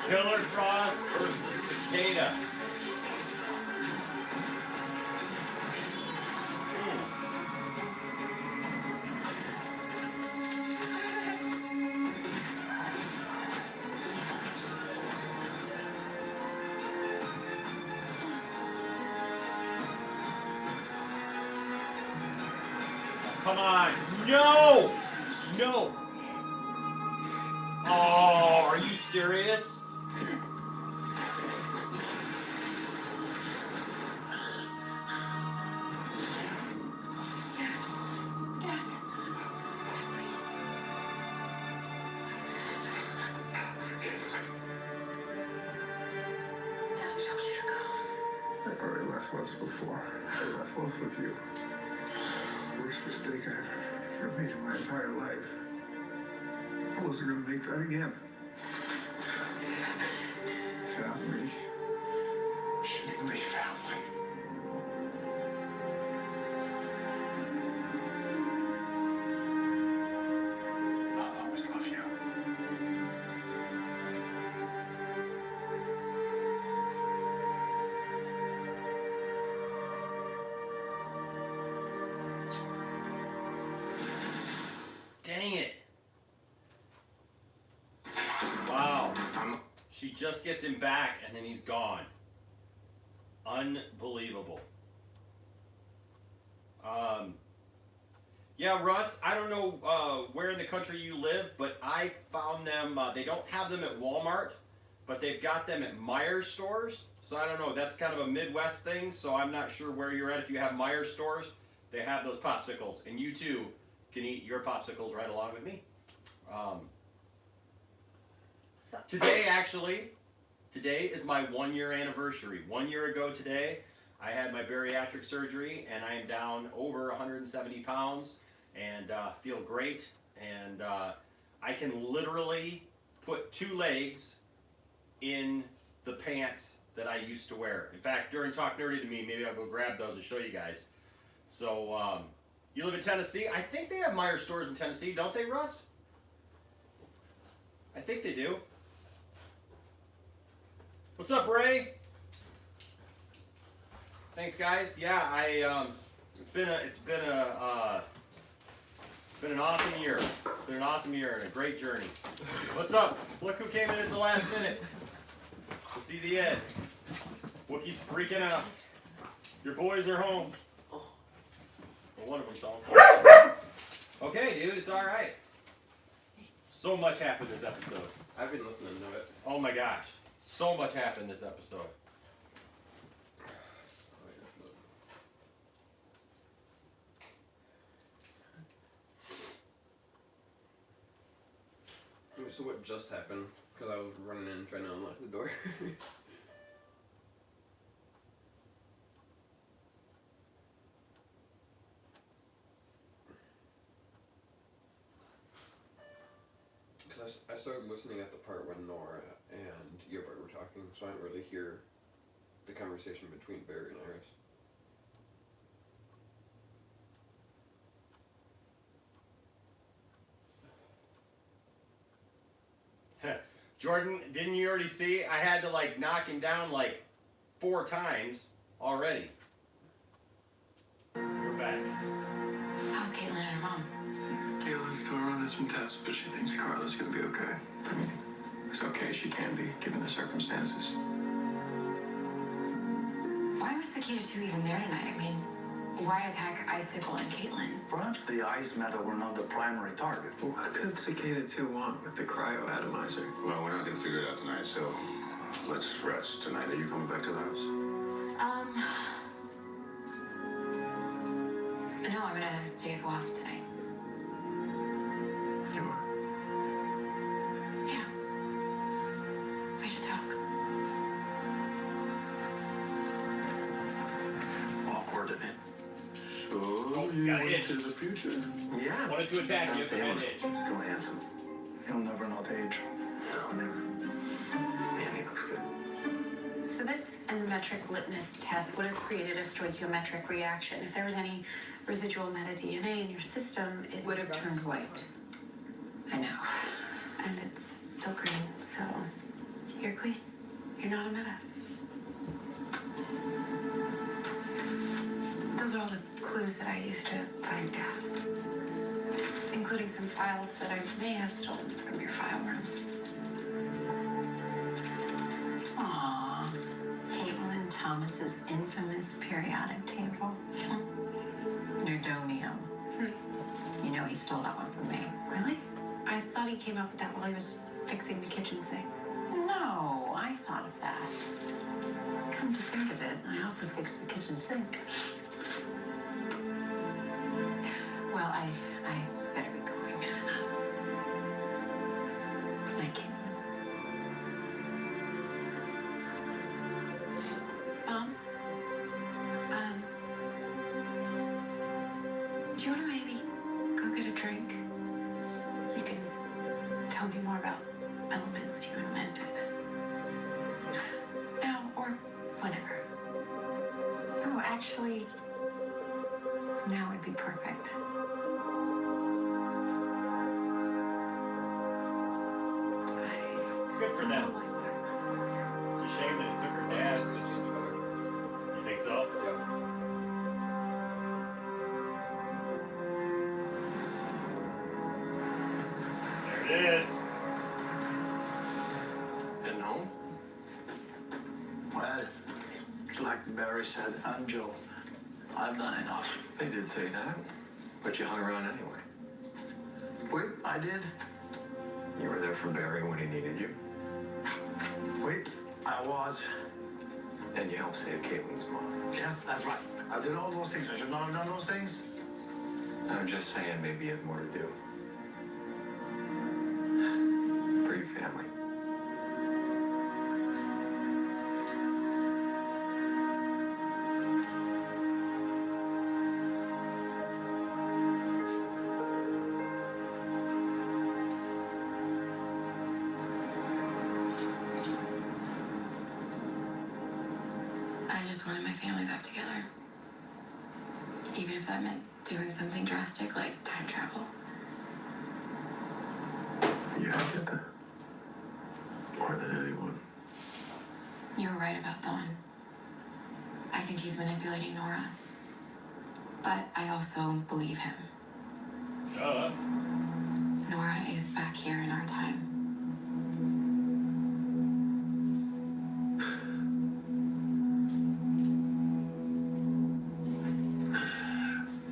Killer Frost versus Cicada. Come on. No! No! Oh, are you serious? Dad told you to go. I've already left once before. I left both of you. Worst mistake I've ever made in my entire life. I wasn't gonna make that again. Family shouldn't be family. just gets him back, and then he's gone. Unbelievable. Yeah, Russ, I don't know where in the country you live, but I found them, they don't have them at Walmart, but they've got them at Meijer stores. So I don't know, that's kind of a Midwest thing, so I'm not sure where you're at. If you have Meijer stores, they have those popsicles, and you too can eat your popsicles right along with me. Today is my 1 year anniversary. 1 year ago today, I had my bariatric surgery, and I am down over 170 pounds and feel great. And I can literally put 2 legs in the pants that I used to wear. In fact, during Talk Nerdy to Me, maybe I'll go grab those and show you guys. So, you live in Tennessee? I think they have Meijer stores in Tennessee, don't they, Russ? I think they do. What's up, Ray? Thanks, guys. Yeah, it's been an awesome year. It's been an awesome year and a great journey. What's up? Look who came in at the last minute to see the end. Wookiee's freaking out. Your boys are home. Well, one of them's home. Okay, dude, it's all right. So much happened this episode. I've been listening to it. Oh my gosh, so much happened this episode. So what just happened? Because I was running in trying to unlock the door. Because I started listening at the part when Nora and Gilbert were talking, so I didn't really hear the conversation between Barry and Iris. Jordan, didn't you already see? I had to like knock him down like 4 times already. We're back. How's Caitlin and her mom? Kayla's still running some tests, but she thinks Carla's gonna be okay. I mean, it's okay, she can be, given the circumstances. Why was Cicada 2 even there tonight? I mean, why attack Icicle and Caitlin? Perhaps the ice metal were not the primary target. What could Cicada 2 want with the cryoatomizer? Well, we're not gonna figure it out tonight, so let's rest tonight. Are you coming back to the house? No, I'm gonna stay with Loft tonight. You are? Yeah. We should talk. Awkward, isn't it? So, you got went itch. to the future? Yeah. Wanted to attack you, but had itch. Still handsome. He'll never not age. No, never. Man, he looks good. So this endometric litmus test would have created a stoichiometric reaction. If there was any residual meta-DNA in your system, it Would have turned white. I know. and it's still green, so you're clean. You're not a meta. Those are all the clues that I used to find Dad, including some files that I may have stolen from your file room. Aww. Caitlin Thomas's infamous periodic table. Nerdonium. You know he stole that one from me. Really? I thought he came up with that while he was fixing the kitchen sink. No, I thought of that. Come to think of it, I also fixed the kitchen sink. Well, I better be going. Thank you. Mom? Do you want to maybe go get a drink? You can tell me more about elements you invented. Now or whenever. Oh, actually, now would be perfect. Good for them. It's a shame that it took her dad. It's gonna change color. You think so? Yep. There it is. Heading home? Well, it's like Barry said, and Joe, I've done enough. They did say that, but you hung around anyway. Wait, I did? You were there for Barry when he needed you, Wait, I was. and you helped save Caitlin's mom. Yes, that's right. I did all those things. I should not have done those things. I'm just saying maybe you have more to do. For your family. I just wanted my family back together. Even if that meant doing something drastic like time travel. Yeah, I get that. More than anyone. You were right about Thawne. I think he's manipulating Nora. But I also believe him. Nora is back here in our time.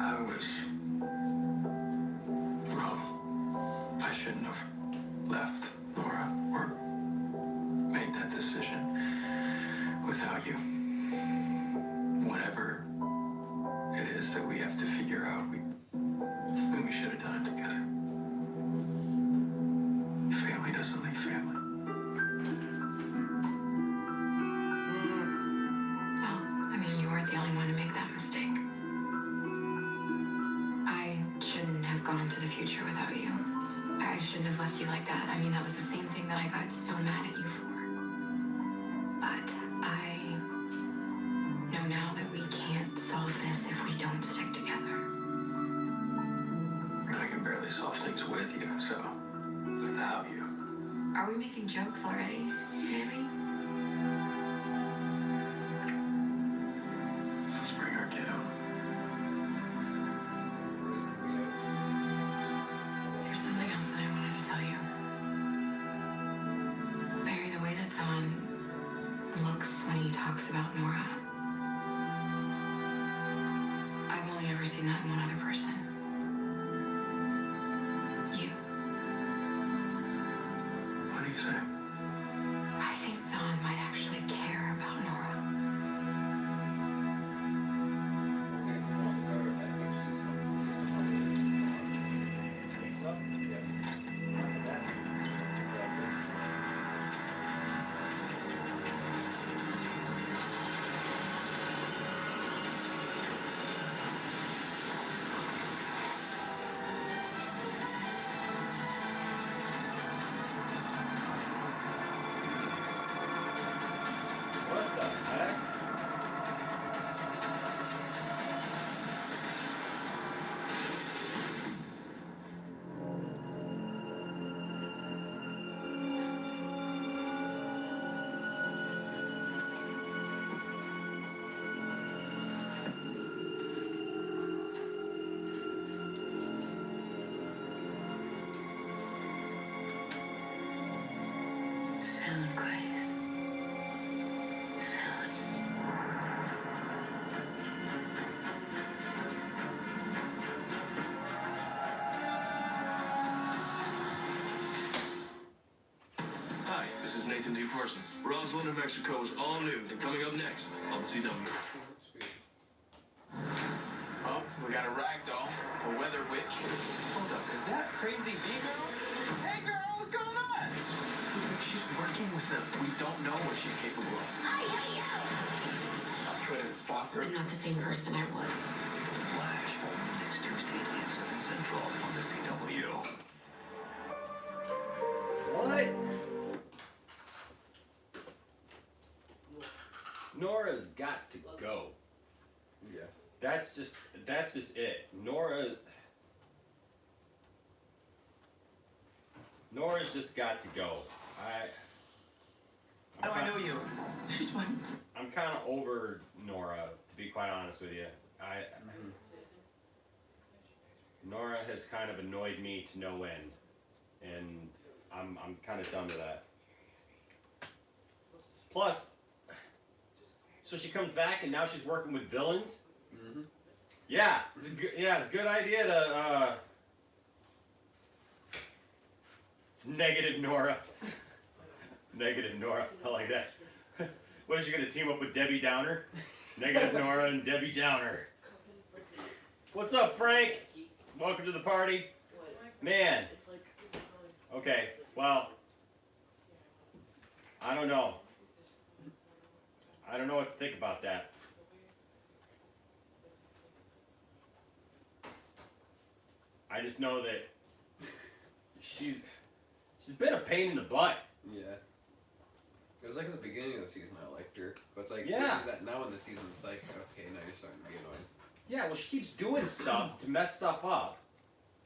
I was wrong. I shouldn't have left Nora or made that decision without you. Whatever it is that we have to figure out, we should have done it together. Family doesn't leave family. Well, I mean, you weren't the only one to make that mistake. I shouldn't have gone into the future without you. I shouldn't have left you like that. I mean, that was the same thing that I got so mad at you for. But I know now that we can't solve this if we don't stick together. I can barely solve things with you, so without you. Are we making jokes already? Really? Let's bring our kid home. There's something else that I wanted to tell you. Barry, the way that Thawne looks when he talks about Nora, I've only ever seen that in one other person. You. What do you say? I think Thawne might actually care about Nora. What the heck? Soon, Grace. Soon. Hi, this is Nathan D. Parsons. Roswell, New Mexico is all new and coming up next on the CW. Oh, we got a ragdoll, a weather witch. Hold up, is that crazy B-girl? Hey girl, what's going on? She's working with them. We don't know what she's capable of. I couldn't stop her. I'm not the same person I was. Flash, next Tuesday at 7 Central on the CW. What? Nora's got to go. Yeah. That's just it. Nora's just got to go. How do I know you? She's one. I'm kind of over Nora, to be quite honest with you. Nora has kind of annoyed me to no end, and I'm kind of done with that. Plus, So she comes back and now she's working with villains. Mm-hmm. Yeah, good idea to. It's negative Nora. Negative Nora. I like that. What is she gonna team up with Debbie Downer? Negative Nora and Debbie Downer. What's up, Frank? Welcome to the party. Man. Okay, well, I don't know. I don't know what to think about that. I just know that she's been a pain in the butt. Yeah. It was like at the beginning of the season I liked her, but it's like Yeah. now in the season it's like, okay, now you're starting to be annoying. Yeah, well, she keeps doing stuff to mess stuff up.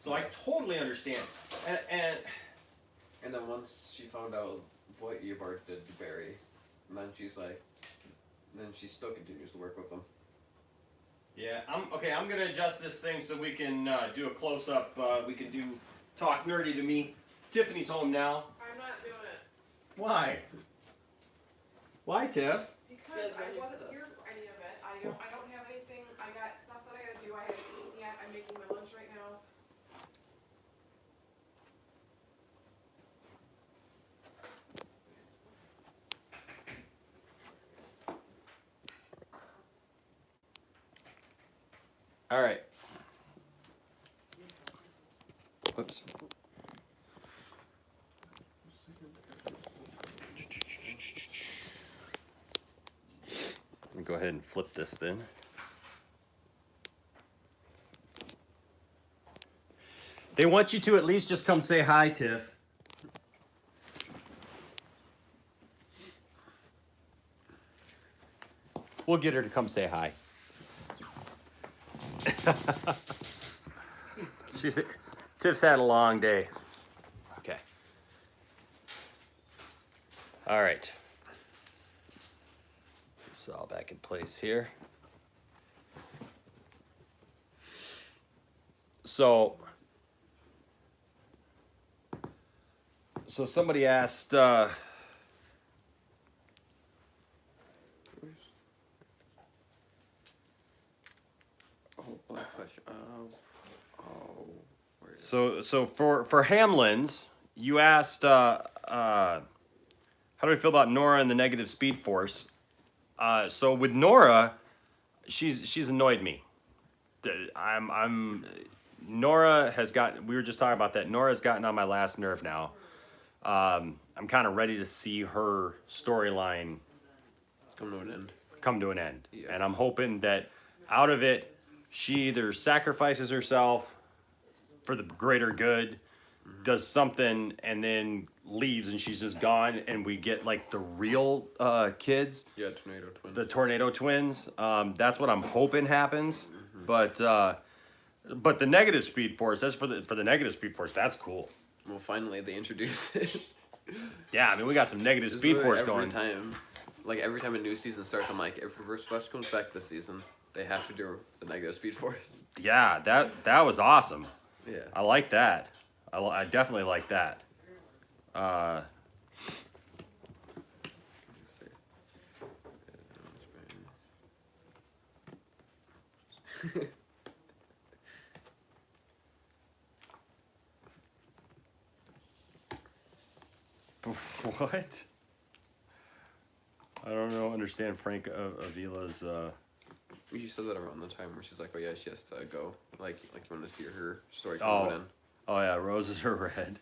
So I totally understand. And then once she found out what Eobard did to Barry, and then she's like, then she still continues to work with them. Yeah, I'm gonna adjust this thing so we can do a close up. We can do talk nerdy to me. Tiffany's home now. I'm not doing it. Why? Why, Tiff? Because I wasn't here for any of it. I don't have anything. I got stuff that I gotta do. I haven't eaten yet. I'm making my lunch right now. All right. Whoops. Let me go ahead and flip this then. They want you to at least just come say hi, Tiff. We'll get her to come say hi. Tiff's had a long day. Okay. All right. Get this all back in place here. So somebody asked, So for Hamlin's, you asked how do I feel about Nora and the negative Speed Force? So with Nora, she's annoyed me. Nora has got. We were just talking about that. Nora's gotten on my last nerve now. I'm kind of ready to see her storyline come to an end. Yeah. And I'm hoping that out of it, she either sacrifices herself for the greater good, does something, and then leaves, and she's just gone, and we get like the real kids. Yeah, Tornado Twins. The Tornado Twins. That's what I'm hoping happens. But the negative Speed Force. That's for the negative Speed Force. That's cool. Well, finally they introduced it. Yeah, I mean we got some negative Speed Force going. Every time a new season starts, I'm like, if Reverse Flash comes back this season, they have to do the negative Speed Force. Yeah, that was awesome. Yeah. I like that. I definitely like that. What? I don't know. Understand Frank Avila's. You said that around the time where she's like, "Oh yeah, she has to go." Like you want to see her story coming in. Oh yeah, roses are red.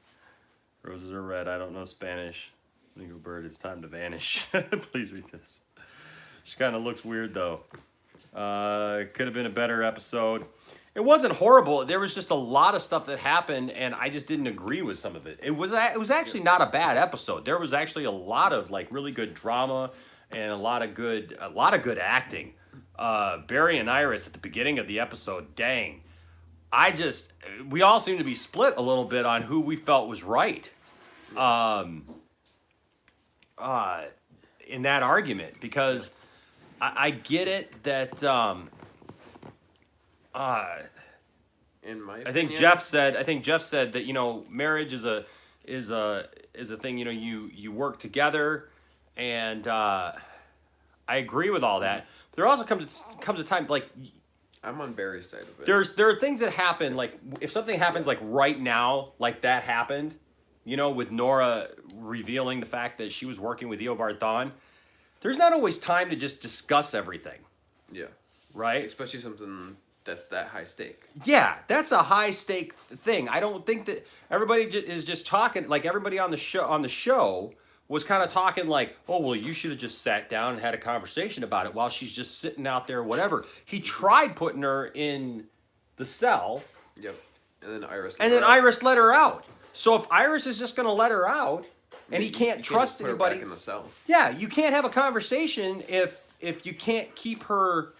Roses are red. I don't know Spanish. Legal bird, it's time to vanish. Please read this. She kind of looks weird though. Could have been a better episode. It wasn't horrible. There was just a lot of stuff that happened, and I just didn't agree with some of it. It was actually not a bad episode. There was actually a lot of like really good drama and a lot of good acting. Barry and Iris at the beginning of the episode, dang. We all seem to be split a little bit on who we felt was right. In that argument, because I get it that in my opinion, I think Jeff said that marriage is a thing, you work together, and I agree with all that. But there also comes a time like I'm on Barry's side of it. there are things that happen, like if something happens like right now, like that happened, you know, with Nora revealing the fact that she was working with Eobard Thawne, there's not always time to just discuss everything. Yeah. Right? Especially something that's that high stake. Yeah, that's a high stake thing. I don't think that everybody is just talking, like everybody on the show was kind of talking like, oh, well, you should have just sat down and had a conversation about it while she's just sitting out there, whatever. He tried putting her in the cell. Yep. And then Iris let her out. So if Iris is just going to let her out and he can't trust put her anybody. back in the cell. Yeah, you can't have a conversation if you can't keep her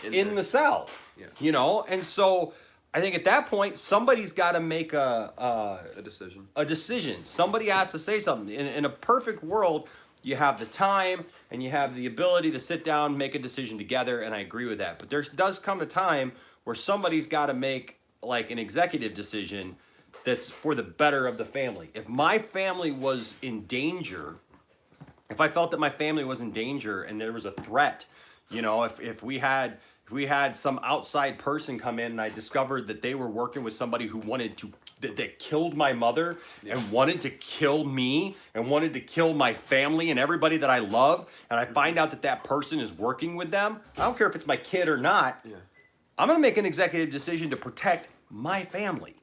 in the cell. Yeah. You know? And so I think at that point, somebody's got to make a decision. A decision. Somebody has to say something. In a perfect world, you have the time and you have the ability to sit down, make a decision together, and I agree with that. But there does come a time where somebody's got to make like an executive decision that's for the better of the family. If my family was in danger, if I felt that my family was in danger and there was a threat, you know, if we had some outside person come in and I discovered that they were working with somebody who wanted to, that killed my mother and wanted to kill me and wanted to kill my family and everybody that I love, and I find out that that person is working with them, I don't care if it's my kid or not, I'm going to make an executive decision to protect my family.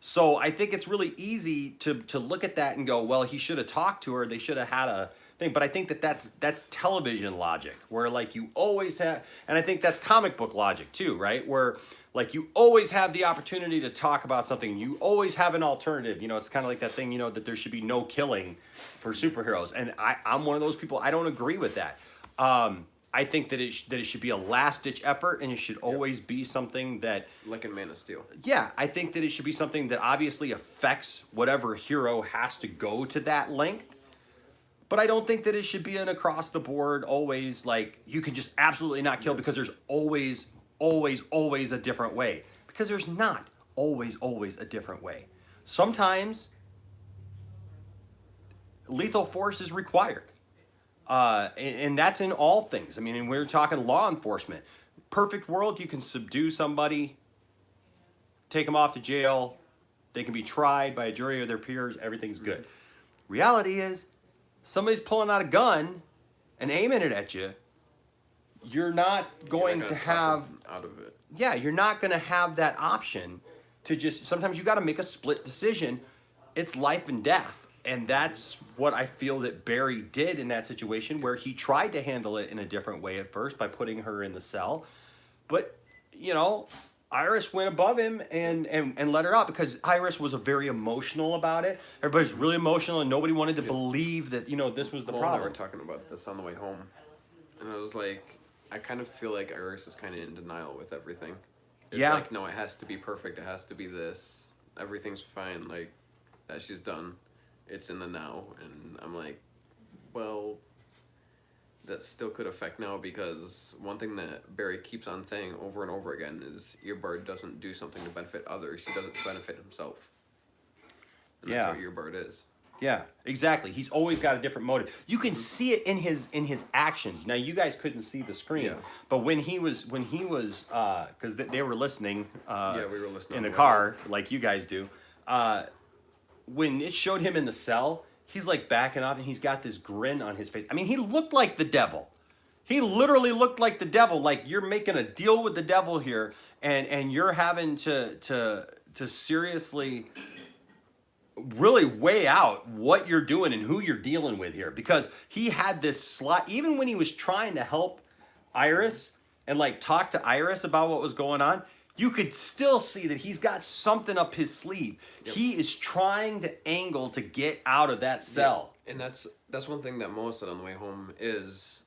So I think it's really easy to look at that and go, well, he should have talked to her. They should have had a thing. But I think that's television logic, where like you always have, and I think that's comic book logic too, right? Where like you always have the opportunity to talk about something. You always have an alternative. You know, it's kind of like that thing, you know, that there should be no killing for superheroes. And I'm one of those people. I don't agree with that. I think that it should be a last-ditch effort, and it should always be something that... Like in Man of Steel. Yeah, I think that it should be something that obviously affects whatever hero has to go to that length. But I don't think that it should be an across-the-board, always, like, you can just absolutely not kill because there's always a different way. Because there's not always a different way. Sometimes lethal force is required. And that's in all things. I mean, and we're talking law enforcement. Perfect world, you can subdue somebody, take them off to jail, they can be tried by a jury or their peers, everything's good. Reality is, somebody's pulling out a gun and aiming it at you, you're not going to have... out of it. Yeah, you're not going to have that option to just... Sometimes you got to make a split decision. It's life and death. And that's what I feel that Barry did in that situation, where he tried to handle it in a different way at first by putting her in the cell. But, you know, Iris went above him and let her out because Iris was very emotional about it. Everybody's really emotional and nobody wanted to believe that, you know, this was the problem. We were talking about this on the way home. And I was like, I kind of feel like Iris is kind of in denial with everything. It's like, no, it has to be perfect. It has to be this. Everything's fine. Like, that she's done. It's in the now, and I'm like, well, that still could affect now, because one thing that Barry keeps on saying over and over again is Eobard doesn't do something to benefit others, he doesn't benefit himself. And that's what Eobard is. Yeah, exactly. He's always got a different motive. You can see it in his actions. Now, you guys couldn't see the screen, but when he was, because they were listening, we were listening in the car, like you guys do. When it showed him in the cell, he's like backing up and he's got this grin on his face. I mean, he looked like the devil. He literally looked like the devil. Like you're making a deal with the devil here, and you're having to seriously really weigh out what you're doing and who you're dealing with here, because he had this slot. Even when he was trying to help Iris and like talk to Iris about what was going on, you could still see that he's got something up his sleeve. Yep. He is trying to angle to get out of that cell. Yeah. And that's one thing that Mo said on the way home, is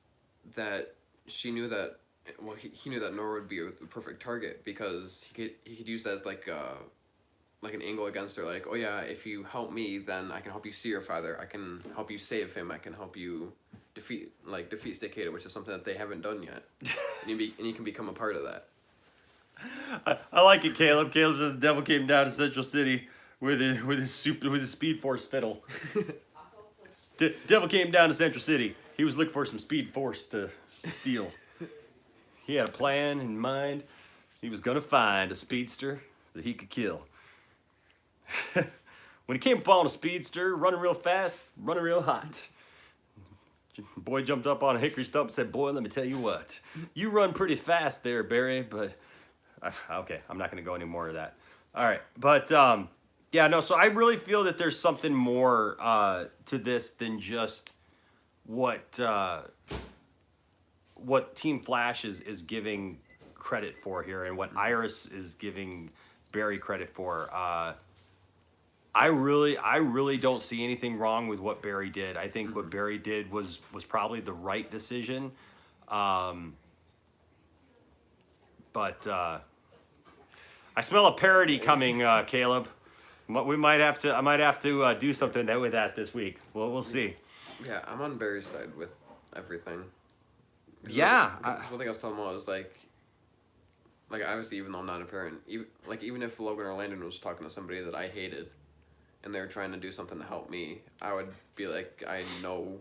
that she knew that, well, he knew that Nora would be a perfect target, because he could use that as like an angle against her, like, oh yeah, if you help me, then I can help you see your father, I can help you save him, I can help you defeat Staccato, which is something that they haven't done yet. and you can become a part of that. I like it, Caleb. Caleb says the devil came down to Central City with his Speed Force fiddle. The devil came down to Central City He was looking for some Speed Force to steal. He had a plan in mind. He was gonna find a speedster that he could kill. When he came upon a speedster, running real fast, running real hot. Boy jumped up on a hickory stump and said, boy, let me tell you what. You run pretty fast there, Barry, but... Okay, I'm not going to go any more of that. All right, but yeah, no, so I really feel that there's something more to this than just what Team Flash is giving credit for here and what Iris is giving Barry credit for. I really don't see anything wrong with what Barry did. I think what Barry did was probably the right decision. But I smell a parody coming, Caleb. I might have to do something with that this week. We'll see. Yeah, I'm on Barry's side with everything. Yeah. One thing I was telling him was like obviously, even though I'm not a parent, even if Logan or Landon was talking to somebody that I hated, and they were trying to do something to help me, I would be like, I know,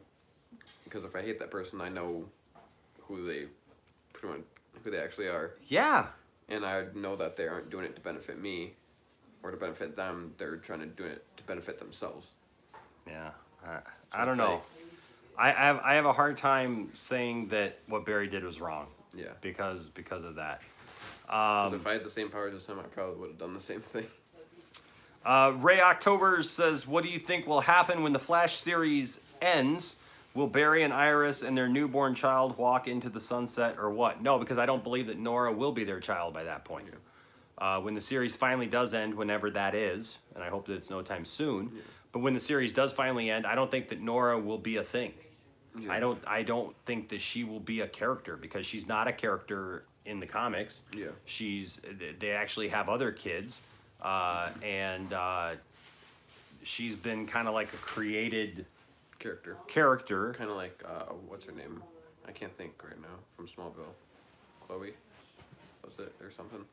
because if I hate that person, I know who they actually are. Yeah. And I know that they aren't doing it to benefit me or to benefit them. They're trying to do it to benefit themselves. Yeah. I don't know. I have a hard time saying that what Barry did was wrong. Yeah. Because of that. If I had the same powers as him, I probably would have done the same thing. Ray October says, what do you think will happen when the Flash series ends? Will Barry and Iris and their newborn child walk into the sunset or what? No, because I don't believe that Nora will be their child by that point. When the series finally does end, whenever that is, and I hope that it's no time soon, but when the series does finally end, I don't think that Nora will be a thing. Yeah. I don't think that she will be a character because she's not a character in the comics. Yeah. They actually have other kids, and she's been kind of like a created character. Kind of like, what's her name? I can't think right now. From Smallville. Chloe? Was it? Or something?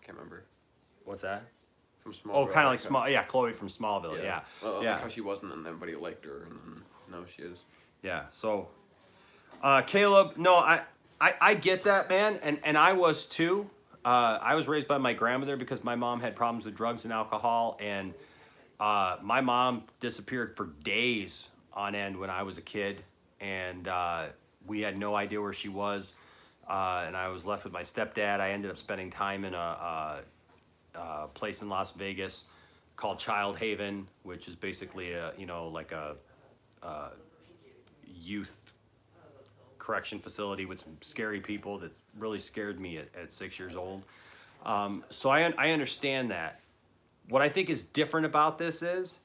Can't remember. What's that? From Smallville. Oh, kind of like yeah, Chloe from Smallville, yeah. Well, yeah. Like how she wasn't, and everybody liked her, and then now she is. Yeah, so, Caleb, no, I get that, man, and I was too. I was raised by my grandmother because my mom had problems with drugs and alcohol, and my mom disappeared for days on end when I was a kid, and we had no idea where she was, and I was left with my stepdad. I ended up spending time in a place in Las Vegas called Child Haven, which is basically like a youth correction facility with some scary people that really scared me at 6 years old. So I understand that. What I think is different about this is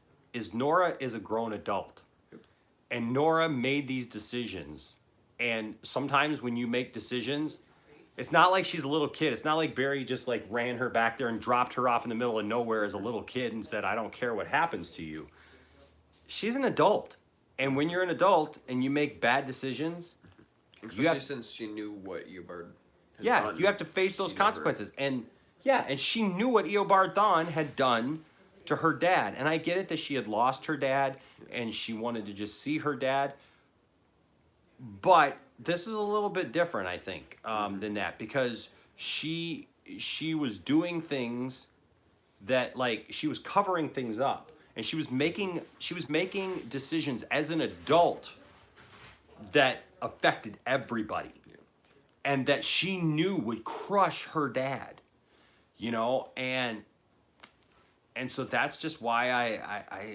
Nora is a grown adult. And Nora made these decisions. And sometimes when you make decisions, it's not like she's a little kid. It's not like Barry just like ran her back there and dropped her off in the middle of nowhere as a little kid and said, I don't care what happens to you. She's an adult. And when you're an adult and you make bad decisions, especially since she knew what Eobard had done. You have to face those consequences. And she knew what Eobard Thawne had done to her dad. And I get it that she had lost her dad and she wanted to just see her dad. But this is a little bit different, I think, than that, because she was doing things that, like, she was covering things up, and she was making decisions as an adult that affected everybody, and that she knew would crush her dad, and so that's just why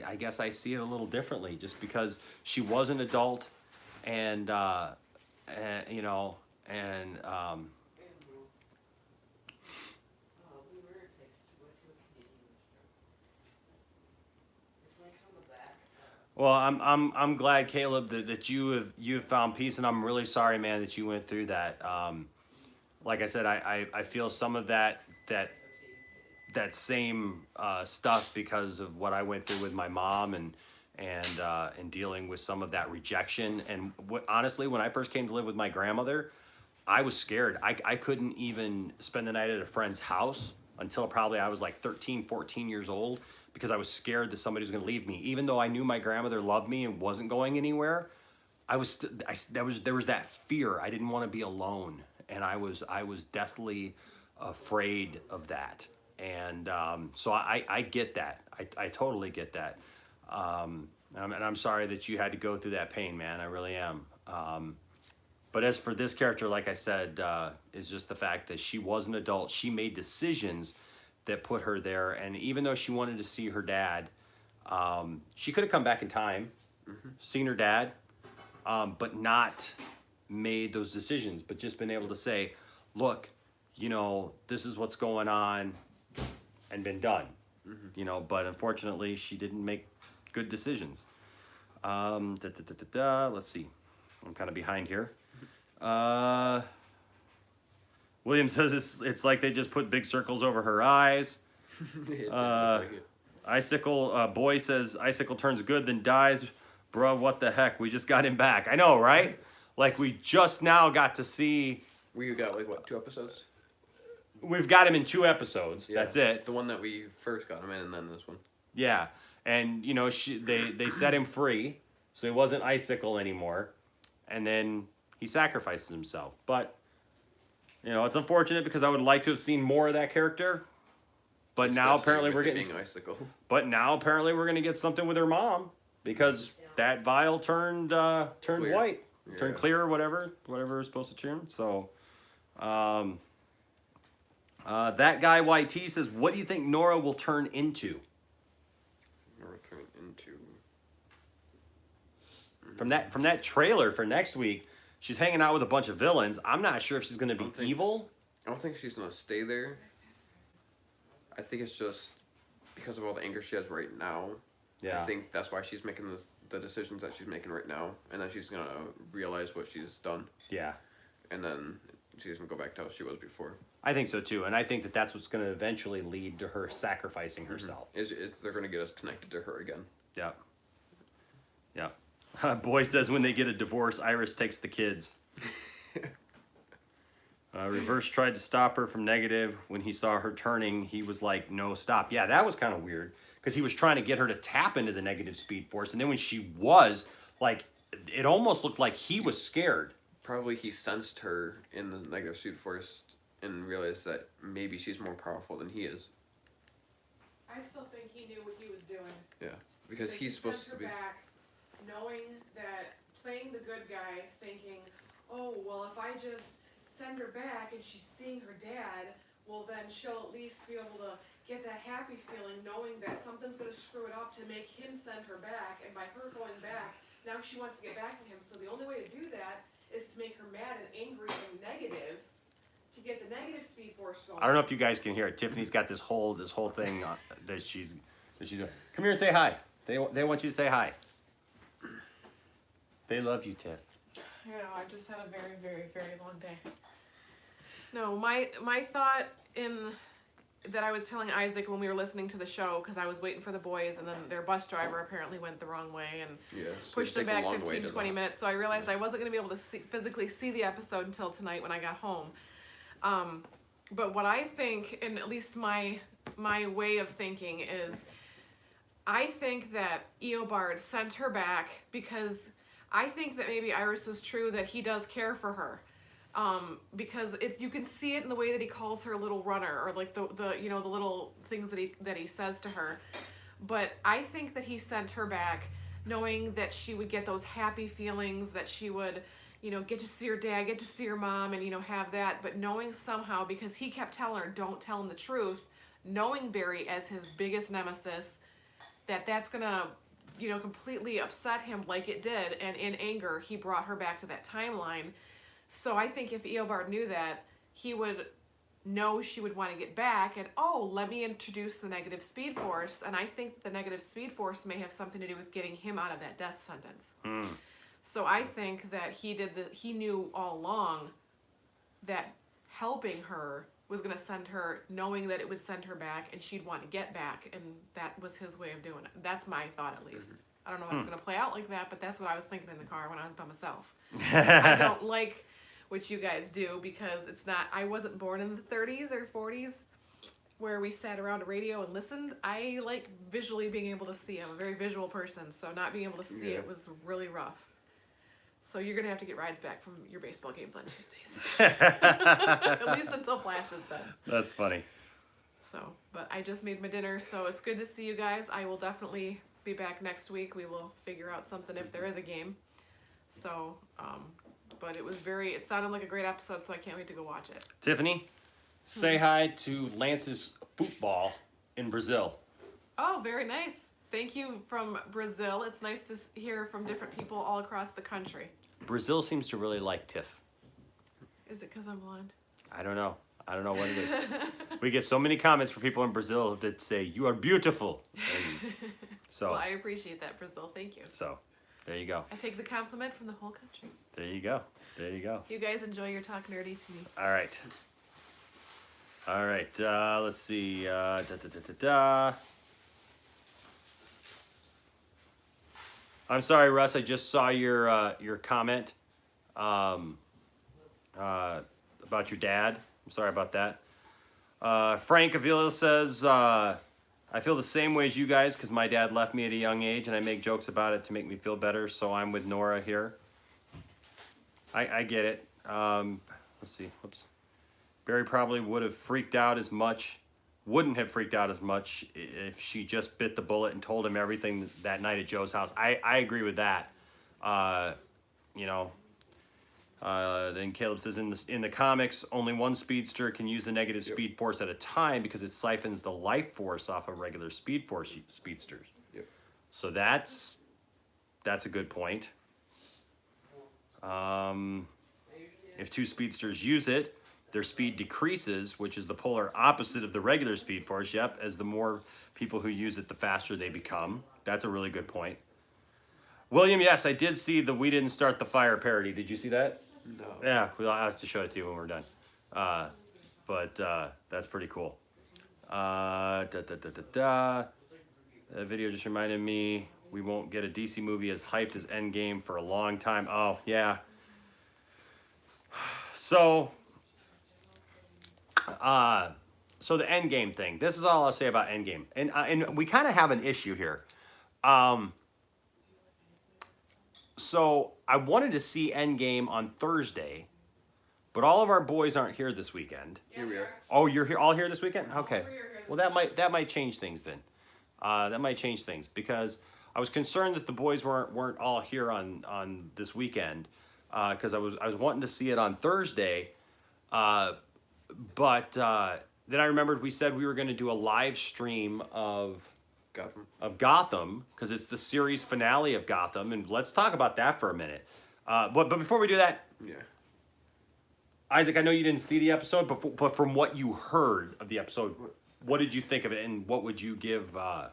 I guess I see it a little differently, just because she was an adult. And well, I'm glad, Caleb, that you have found peace, and I'm really sorry, man, that you went through that. Like I said, I feel some of that same stuff because of what I went through with my mom and dealing with some of that rejection. And honestly, when I first came to live with my grandmother, I was scared. I couldn't even spend the night at a friend's house until probably I was like 13, 14 years old, because I was scared that somebody was going to leave me. Even though I knew my grandmother loved me and wasn't going anywhere, there was that fear. I didn't want to be alone, and I was deathly afraid of that. And so I get that. I totally get that. And I'm sorry that you had to go through that pain, man. I really am. But as for this character, like I said, is just the fact that she was an adult. She made decisions that put her there. And even though she wanted to see her dad, she could have come back in time, seen her dad, but not made those decisions, but just been able to say, look, you know, this is what's going on, and been done. You know, but unfortunately, she didn't make good decisions. Let's see. I'm kind of behind here. William says it's like they just put big circles over her eyes. Icicle boy says Icicle turns good then dies. Bruh, what the heck? We just got him back. I know, right? Like we just now got to see. We got like what, 2 episodes? We've got him in 2 episodes. Yeah, that's it. The one that we first got him in, and then this one. Yeah, and you know they set him free, so he wasn't Icicle anymore, and then he sacrifices himself. But you know it's unfortunate because I would like to have seen more of that character. But Especially now apparently we're getting. Being Icicle. But now apparently we're gonna get something with her mom because that vial turned Clear. white, Yeah. turned clear or whatever it was supposed to turn. So, that guy YT says, "What do you think Nora will turn into?" Nora turn into. From that trailer for next week, she's hanging out with a bunch of villains. I'm not sure if she's gonna be evil. I don't think she's gonna stay there. I think it's just because of all the anger she has right now. Yeah. I think that's why she's making the decisions that she's making right now, and then she's gonna realize what she's done. Yeah. And then she's gonna go back to how she was before. I think so too, and I think that that's what's going to eventually lead to her sacrificing herself. They're gonna get us connected to her again. Yeah. Yeah. Boy says when they get a divorce, Iris takes the kids. Reverse tried to stop her from negative. When he saw her turning, he was like, no, stop. Yeah, that was kind of weird because he was trying to get her to tap into the negative speed force. And then when she was, like, it almost looked like he was scared. Probably he sensed her in the negative speed force and realized that maybe she's more powerful than he is. I still think he knew what he was doing. Yeah, because he's supposed to be. Back, knowing that, playing the good guy, thinking, oh, well, if I just send her back and she's seeing her dad, well, then she'll at least be able to get that happy feeling, knowing that something's going to screw it up to make him send her back. And by her going back, now she wants to get back to him. So the only way to do that is to make her mad and angry and negative. To get the negative speed force going. I don't know if you guys can hear it. Tiffany's got this whole thing that she's doing. Come here and say hi. They want you to say hi. They love you, Tiff. Yeah, I've just had a very, very, very long day. No, my thought that I was telling Isaac when we were listening to the show, because I was waiting for the boys, and then their bus driver apparently went the wrong way and pushed them back 15, 20 minutes. So I realized I wasn't going to be able to physically see the episode until tonight when I got home. But what I think, and at least my way of thinking is, I think that Eobard sent her back because I think that maybe Iris was true that he does care for her. Because you can see it in the way that he calls her little runner, or like the little things that he says to her. But I think that he sent her back knowing that she would get those happy feelings, that she would, get to see her dad, get to see her mom, and, have that. But knowing somehow, because he kept telling her, don't tell him the truth, knowing Barry as his biggest nemesis, that's going to, completely upset him like it did. And in anger, he brought her back to that timeline. So I think if Eobard knew that, he would know she would want to get back and, let me introduce the negative speed force. And I think the negative speed force may have something to do with getting him out of that death sentence. So I think that he knew all along that helping her was going to send her, knowing that it would send her back and she'd want to get back. And that was his way of doing it. That's my thought, at least. I don't know if it's going to play out like that, but that's what I was thinking in the car when I was by myself. I don't like what you guys do because I wasn't born in the 30s or 40s where we sat around a radio and listened. I like visually being able to see. I'm a very visual person, so not being able to see it was really rough. So you're gonna have to get rides back from your baseball games on Tuesdays. At least until Flash is done. That's funny. So, but I just made my dinner, so it's good to see you guys. I will definitely be back next week. We will figure out something if there is a game. So, but it sounded like a great episode, so I can't wait to go watch it. Tiffany, say hi to Lance's football in Brazil. Oh, very nice. Thank you from Brazil. It's nice to hear from different people all across the country. Brazil seems to really like Tiff. Is it because I'm blonde? I don't know. I don't know what it is. We get so many comments from people in Brazil that say, you are beautiful. And so, well, I appreciate that, Brazil. Thank you. So, there you go. I take the compliment from the whole country. There you go. There you go. You guys enjoy your Talk Nerdy to me. All right. All right. Let's see. I'm sorry, Russ. I just saw your comment about your dad. I'm sorry about that. Frank Avila says, I feel the same way as you guys because my dad left me at a young age and I make jokes about it to make me feel better, so I'm with Nora here. I get it. Let's see. Whoops. Barry probably wouldn't have freaked out as much if she just bit the bullet and told him everything that night at Joe's house. I agree with that. Then Caleb says, in the comics, only one speedster can use the negative speed force at a time because it siphons the life force off of regular speed force speedsters. Yep. So that's a good point. If two speedsters use it, their speed decreases, which is the polar opposite of the regular speed force. Yep, as the more people who use it, the faster they become. That's a really good point. William, yes, I did see the We Didn't Start the Fire parody. Did you see that? No. Yeah, I'll have to show it to you when we're done. But that's pretty cool. The video just reminded me we won't get a DC movie as hyped as Endgame for a long time. Oh, yeah. So the Endgame thing. This is all I'll say about Endgame. And we kind of have an issue here. So I wanted to see Endgame on Thursday, but all of our boys aren't here this weekend. Here we are. Oh, you're here, all here this weekend? Okay. Well, that might change things then. That might change things because I was concerned that the boys weren't all here on this weekend because I was wanting to see it on Thursday, but then I remembered we said we were going to do a live stream of Gotham because it's the series finale of Gotham, and let's talk about that for a minute. But before we do that, yeah, Isaac, I know you didn't see the episode, but from what you heard of the episode, what did you think of it, and what would you give? I'd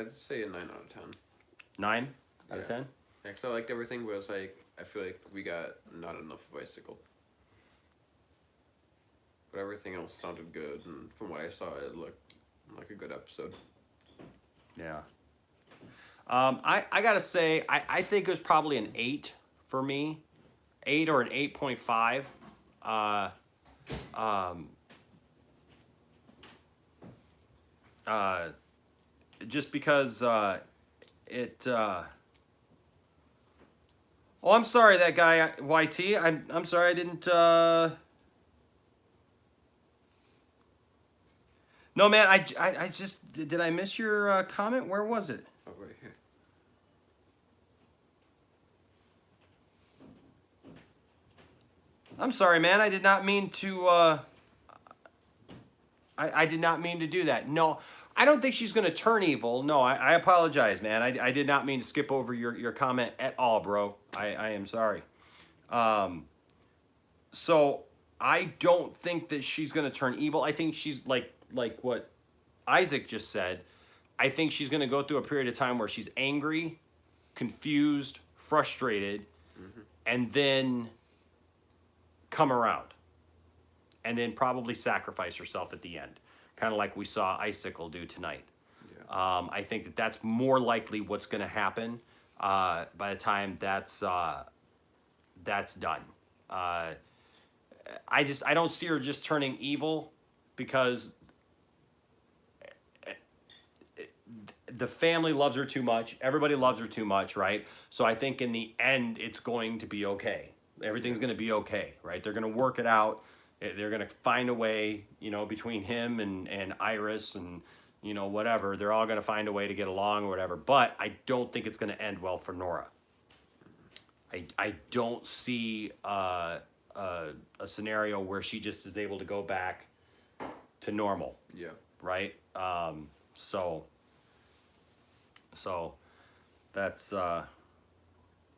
say a 9 out of 10. 9 out of 10. Yeah, so I liked everything, but it was like I feel like we got not enough of Icicle. But everything else sounded good, and from what I saw, it looked like a good episode. Yeah. I gotta say, I think it was probably an 8 for me. 8 or an 8.5. Just because it. Oh, I'm sorry, that guy YT. I'm sorry, I didn't. No, man, I just did. I miss your comment. Where was it? Oh, right here. I'm sorry, man. I did not mean to. I did not mean to do that. No, I don't think she's gonna turn evil. No, I apologize, man. I did not mean to skip over your comment at all, bro. I am sorry. So I don't think that she's gonna turn evil. I think she's like what Isaac just said. I think she's gonna go through a period of time where she's angry, confused, frustrated, and then come around, and then probably sacrifice herself at the end, kind of like we saw Icicle do tonight. Yeah. I think that's more likely what's going to happen by the time that's done. I don't see her just turning evil because the family loves her too much. Everybody loves her too much, right? So I think in the end, it's going to be okay. Everything's going to be okay, right? They're going to work it out. They're going to find a way, you know, between him and Iris and, you know, whatever. They're all going to find a way to get along or whatever. But I don't think it's going to end well for Nora. I don't see a scenario where she just is able to go back to normal. Yeah. Right? So that's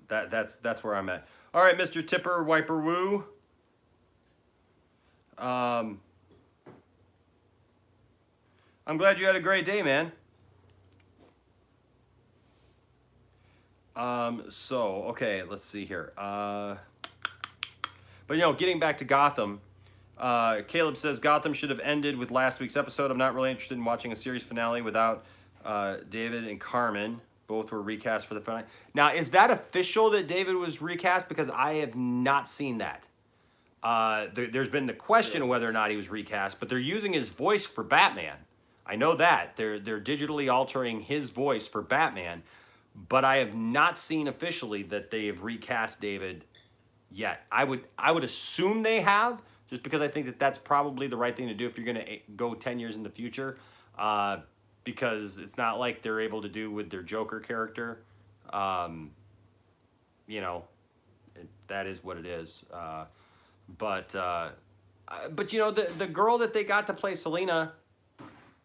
that's where I'm at. All right, Mr. Tipper Wiper Woo. I'm glad you had a great day, man. So okay, let's see here. But you know, getting back to Gotham, Caleb says Gotham should have ended with last week's episode. I'm not really interested in watching a series finale without David and Carmen. Both were recast for the finale. Now, is that official that David was recast? Because I have not seen that. There's been the question of whether or not he was recast, but they're using his voice for Batman. I know that. They're digitally altering his voice for Batman, but I have not seen officially that they have recast David yet. I would assume they have, just because I think that that's probably the right thing to do if you're going to go 10 years in the future, because it's not like they're able to do with their Joker character. You know, that is what it is. But you know, the girl that they got to play Selena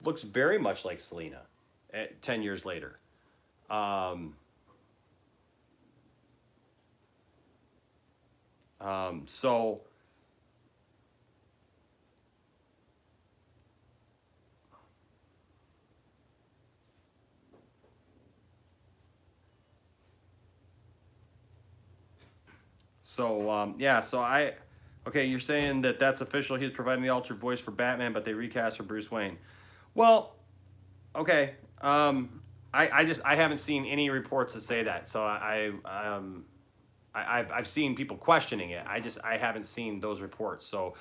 looks very much like Selena 10 years later. Okay, you're saying that that's official. He's providing the altered voice for Batman, but they recast for Bruce Wayne. Well, okay. I haven't seen any reports that say that. So I've seen people questioning it. I haven't seen those reports. So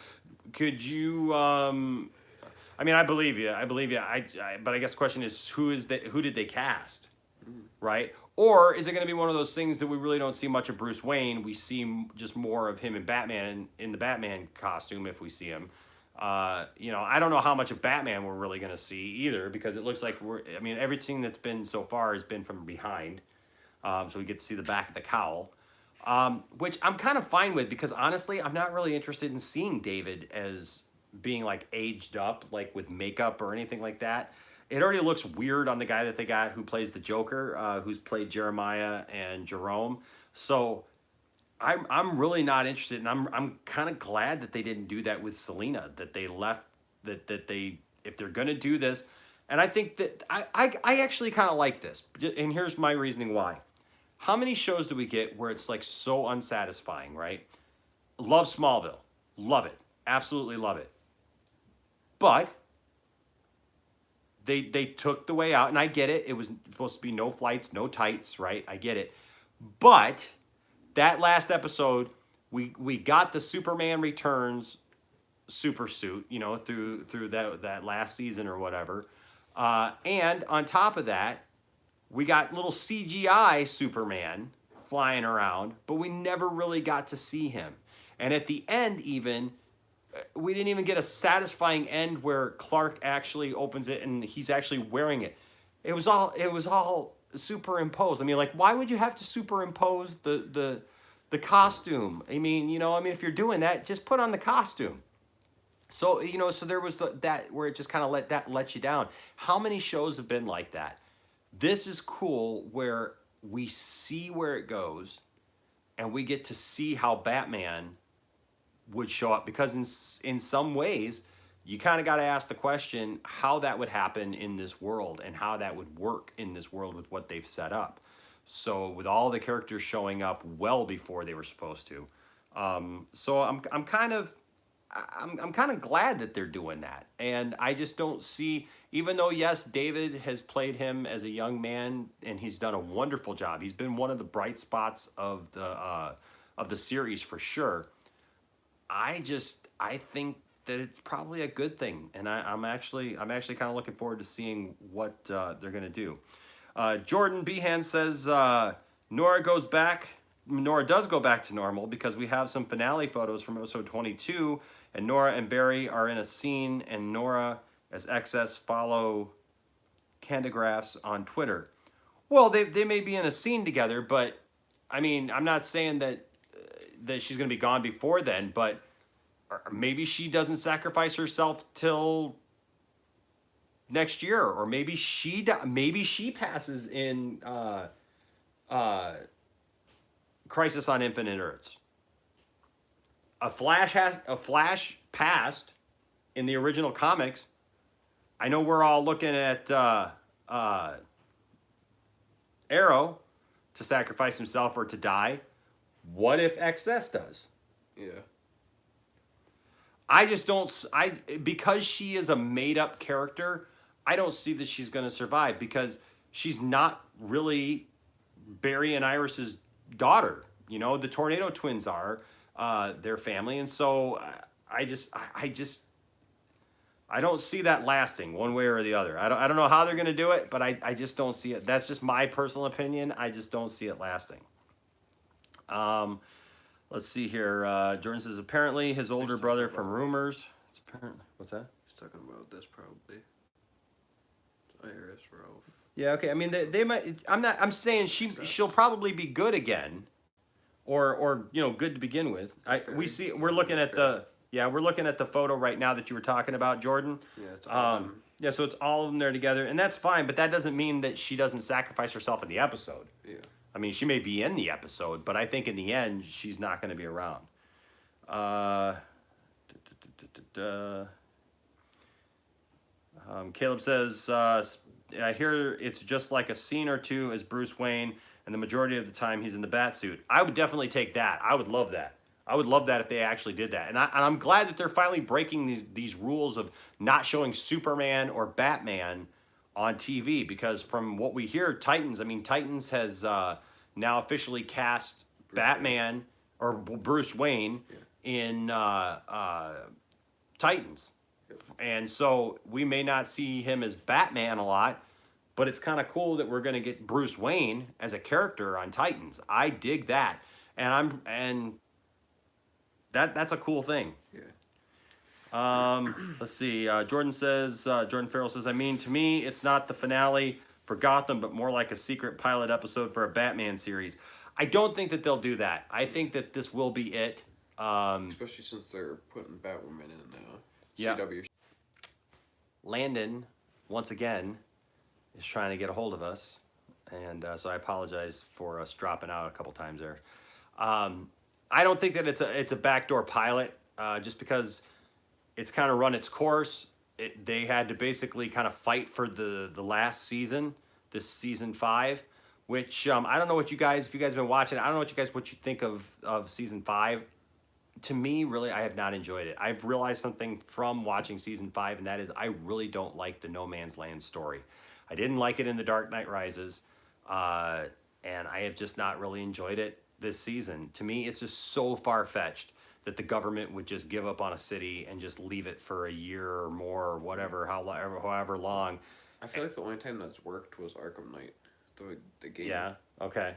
could you? I mean, I believe you. But I guess the question is, who did they cast, right? Or is it going to be one of those things that we really don't see much of Bruce Wayne? We see just more of him in Batman, in the Batman costume, if we see him. You know, I don't know how much of Batman we're really going to see either, because it looks like everything that's been so far has been from behind. So we get to see the back of the cowl, which I'm kind of fine with, because honestly, I'm not really interested in seeing David as being like aged up, like with makeup or anything like that. It already looks weird on the guy that they got who plays the Joker, who's played Jeremiah and Jerome. So I'm really not interested, and I'm kind of glad that they didn't do that with Selena, that they left, that they, if they're gonna do this, and I think that I actually kind of like this, and here's my reasoning why. How many shows do we get where it's like so unsatisfying, right? Love Smallville, love it, absolutely love it, but they took the way out, and I get it. It was supposed to be no flights, no tights, right? I get it. But that last episode, we got the Superman Returns super suit, you know, through that last season or whatever. And on top of that, we got little CGI Superman flying around, but we never really got to see him. And at the end even, we didn't even get a satisfying end where Clark actually opens it and he's actually wearing it. It was all superimposed. I mean, like, why would you have to superimpose the costume? I mean, you know, if you're doing that, just put on the costume. So, you know, so there was that where it just kind of let you down. How many shows have been like that? This is cool, where we see where it goes and we get to see how Batman would show up, because in some ways you kind of got to ask the question how that would happen in this world and how that would work in this world with what they've set up. So with all the characters showing up well before they were supposed to, so I'm kind of glad that they're doing that. And I just don't see, even though yes, David has played him as a young man and he's done a wonderful job. He's been one of the bright spots of the series for sure. I think that it's probably a good thing, and I'm actually kind of looking forward to seeing what they're gonna do. Jordan Behan says Nora does go back to normal because we have some finale photos from episode 22, and Nora and Barry are in a scene, and Nora as XS follow candigraphs on Twitter. Well, they may be in a scene together, but I mean, I'm not saying that she's going to be gone before then, but maybe she doesn't sacrifice herself till next year, or maybe she passes in Crisis on Infinite Earths. A Flash passed in the original comics. I know we're all looking at Arrow to sacrifice himself or to die. What if XS does? Yeah. I just don't. Because she is a made-up character, I don't see that she's going to survive because she's not really Barry and Iris's daughter. You know, the Tornado Twins are their family, and so I don't see that lasting one way or the other. I don't know how they're going to do it, but I just don't see it. That's just my personal opinion. I just don't see it lasting. Let's see here. Jordan says apparently his older brother from Rumors. It's apparently what's that? He's talking about this probably. Iris, Ralph. Yeah. Okay. I mean, they might. I'm saying she'll probably be good again, or you know, good to begin with. We're looking at the photo right now that you were talking about, Jordan. Yeah, it's all of them. Yeah, so it's all of them there together, and that's fine, but that doesn't mean that she doesn't sacrifice herself in the episode. Yeah. I mean, she may be in the episode, but I think in the end, she's not going to be around. Caleb says, I hear it's just like a scene or two as Bruce Wayne, and the majority of the time he's in the bat suit. I would definitely take that. I would love that. I would love that if they actually did that. And I'm glad that they're finally breaking these rules of not showing Superman or Batman on TV, because from what we hear, Titans has now officially cast Batman or Bruce Wayne in Titans. And so we may not see him as Batman a lot, but it's kind of cool that we're going to get Bruce Wayne as a character on Titans. I dig that. And that's a cool thing. Yeah. Let's see. Jordan Farrell says, I mean, to me, it's not the finale for Gotham, but more like a secret pilot episode for a Batman series. I don't think that they'll do that. I think that this will be it. Especially since they're putting Batwoman in now. Yeah. CW. Landon, once again, is trying to get a hold of us. And so I apologize for us dropping out a couple times there. I don't think that it's a backdoor pilot, just because it's kind of run its course. They had to basically kind of fight for the last season, this season 5, which I don't know what if you guys have been watching, I don't know what you think of season 5. To me, really, I have not enjoyed it. I've realized something from watching season 5, and that is I really don't like the No Man's Land story. I didn't like it in The Dark Knight Rises, and I have just not really enjoyed it this season. To me, it's just so far-fetched that the government would just give up on a city and just leave it for a year or more or whatever, however long. I feel like the only time that's worked was Arkham Knight, the game. Yeah, okay.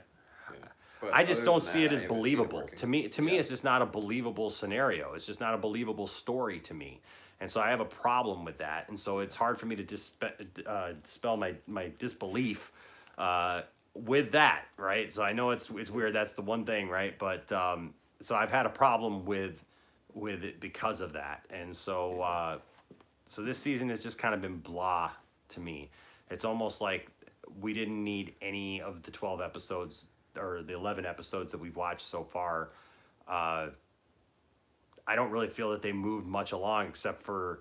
Yeah. But I just don't see that, it as believable. To me, it's just not a believable scenario. It's just not a believable story to me. And so I have a problem with that. And so it's hard for me to dispel my disbelief with that, right? So I know it's weird. That's the one thing, right? But so I've had a problem with it because of that. And so so this season has just kind of been blah to me. It's almost like we didn't need any of the 12 episodes or the 11 episodes that we've watched so far. I don't really feel that they moved much along except for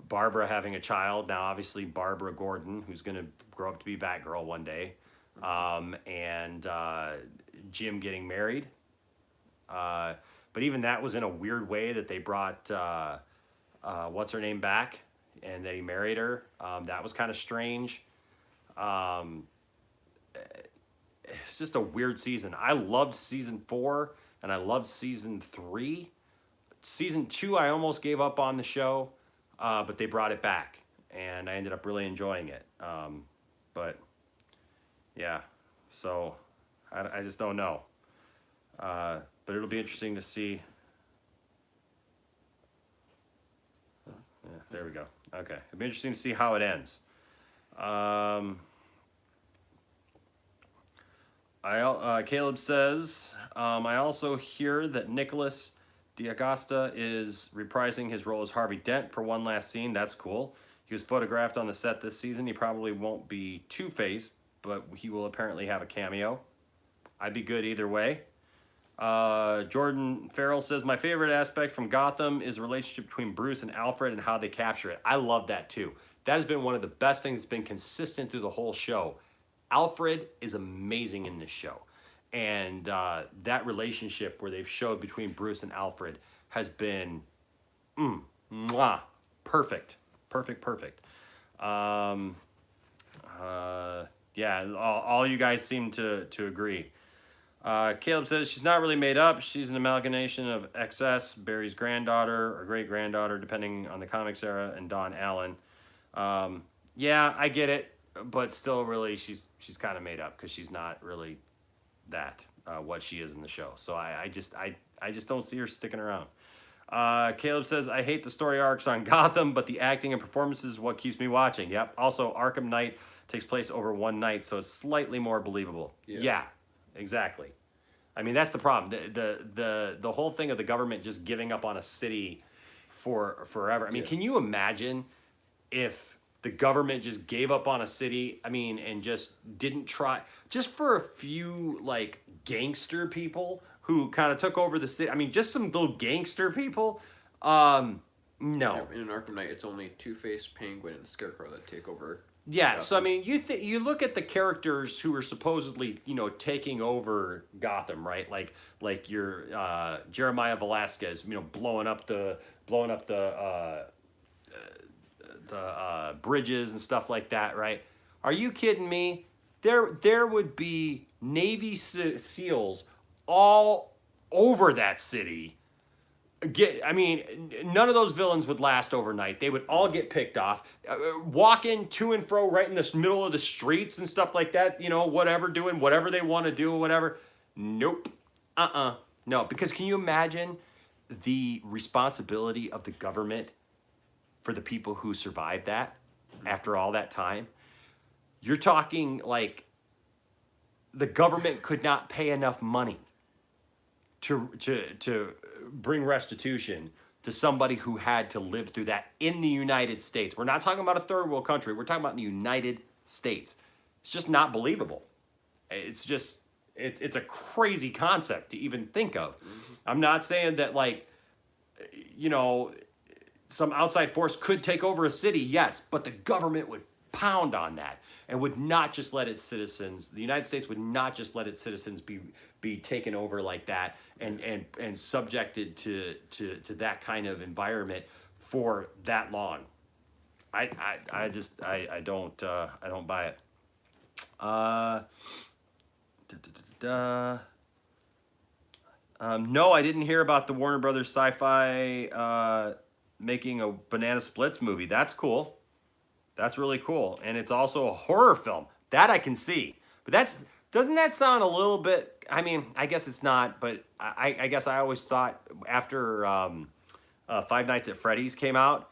Barbara having a child. Now, obviously, Barbara Gordon, who's going to grow up to be Batgirl one day, and Jim getting married. But even that was in a weird way that they brought what's-her-name back and that he married her. That was kind of strange. It's just a weird season. I loved season 4 and I loved season 3. Season 2, I almost gave up on the show, but they brought it back and I ended up really enjoying it. But Yeah. So I just don't know. But it'll be interesting to see. Yeah, there we go. Okay. It'll be interesting to see how it ends. Caleb says, I also hear that Nicholas D'Agosta is reprising his role as Harvey Dent for one last scene. That's cool. He was photographed on the set this season. He probably won't be Two-Face, but he will apparently have a cameo. I'd be good either way. Jordan Farrell says, my favorite aspect from Gotham is the relationship between Bruce and Alfred and how they capture it. I love that too. That has been one of the best things that's been consistent through the whole show. Alfred is amazing in this show. And that relationship where they've showed between Bruce and Alfred has been perfect. Perfect. Yeah, all you guys seem to agree. Caleb says she's not really made up. She's an amalgamation of XS, Barry's granddaughter or great-granddaughter, depending on the comics era, and Dawn Allen. Yeah, I get it, but still really she's kind of made up because she's not really that, what she is in the show. So I just don't see her sticking around. Caleb says, I hate the story arcs on Gotham, but the acting and performances is what keeps me watching. Yep. Also, Arkham Knight takes place over one night, so it's slightly more believable. Yeah, exactly. I mean, that's the problem. The whole thing of the government just giving up on a city for forever. I mean, can you imagine if the government just gave up on a city, I mean, and just didn't try, just for a few, like, gangster people who kind of took over the city. I mean, just some little gangster people. No. In an Arkham Knight, it's only Two-Face, Penguin, and Scarecrow that take over. Yeah, Gotham. So I mean, you look at the characters who are supposedly, taking over Gotham, right? Like your Jeremiah Velasquez, blowing up the bridges and stuff like that, right? Are you kidding me? There would be Navy SEALs all over that city. None of those villains would last overnight. They would all get picked off, walking to and fro right in the middle of the streets and stuff like that, whatever, doing whatever they want to do or whatever. Nope. No, because can you imagine the responsibility of the government for the people who survived that after all that time? You're talking like the government could not pay enough money to bring restitution to somebody who had to live through that in the United States. We're not talking about a third world country. We're talking about the United States. It's just not believable. It's just, it's a crazy concept to even think of. Mm-hmm. I'm not saying that, like, some outside force could take over a city, yes, but the government would pound on that and would not just let its citizens, the United States would not just let its citizens be taken over like that and subjected to that kind of environment for that long. I don't buy it. No, I didn't hear about the Warner Brothers Sci-Fi making a Banana Splits movie. That's cool. That's really cool. And it's also a horror film. That I can see. But doesn't that sound a little bit, I mean, I guess it's not, but I guess I always thought after Five Nights at Freddy's came out,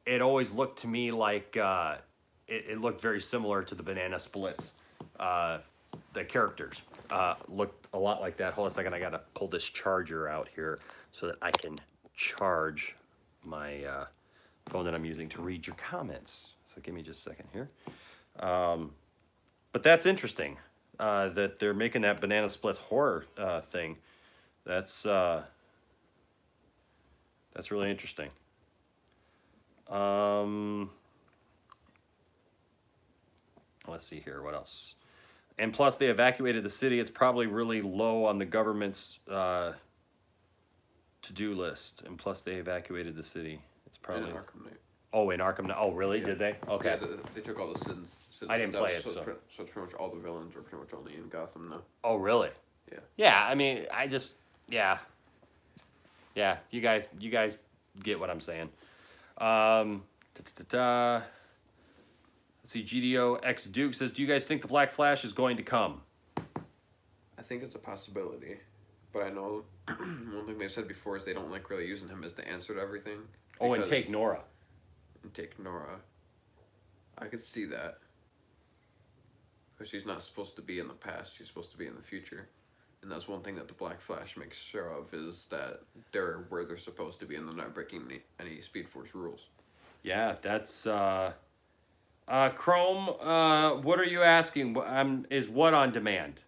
it always looked to me like it looked very similar to the Banana Splits. The characters looked a lot like that. Hold on a second, I gotta pull this charger out here so that I can charge my phone that I'm using to read your comments. So give me just a second here. But that's interesting that they're making that Banana Splits horror thing. That's really interesting. Let's see here. What else? And plus, they evacuated the city. It's probably really low on the government's to-do list. And plus, they evacuated the city. It's probably... In Arkham Knight. Oh, in Arkham Knight. Oh, really? Yeah. Did they? Okay. Yeah, they took all the citizens. I didn't play it, so it's pretty much all the villains are pretty much only in Gotham now. Oh, really? Yeah. Yeah, I mean, yeah. You guys get what I'm saying. Let's let's see, GDO X Duke says, do you guys think the Black Flash is going to come? I think it's a possibility, but I know one thing they've said before is they don't like really using him as the answer to everything. Oh, and take Nora. And take Nora. I could see that. Because she's not supposed to be in the past, she's supposed to be in the future. And that's one thing that the Black Flash makes sure of, is that they're where they're supposed to be and they're not breaking any Speed Force rules. Yeah, that's... Chrome, what are you asking? Is what on demand?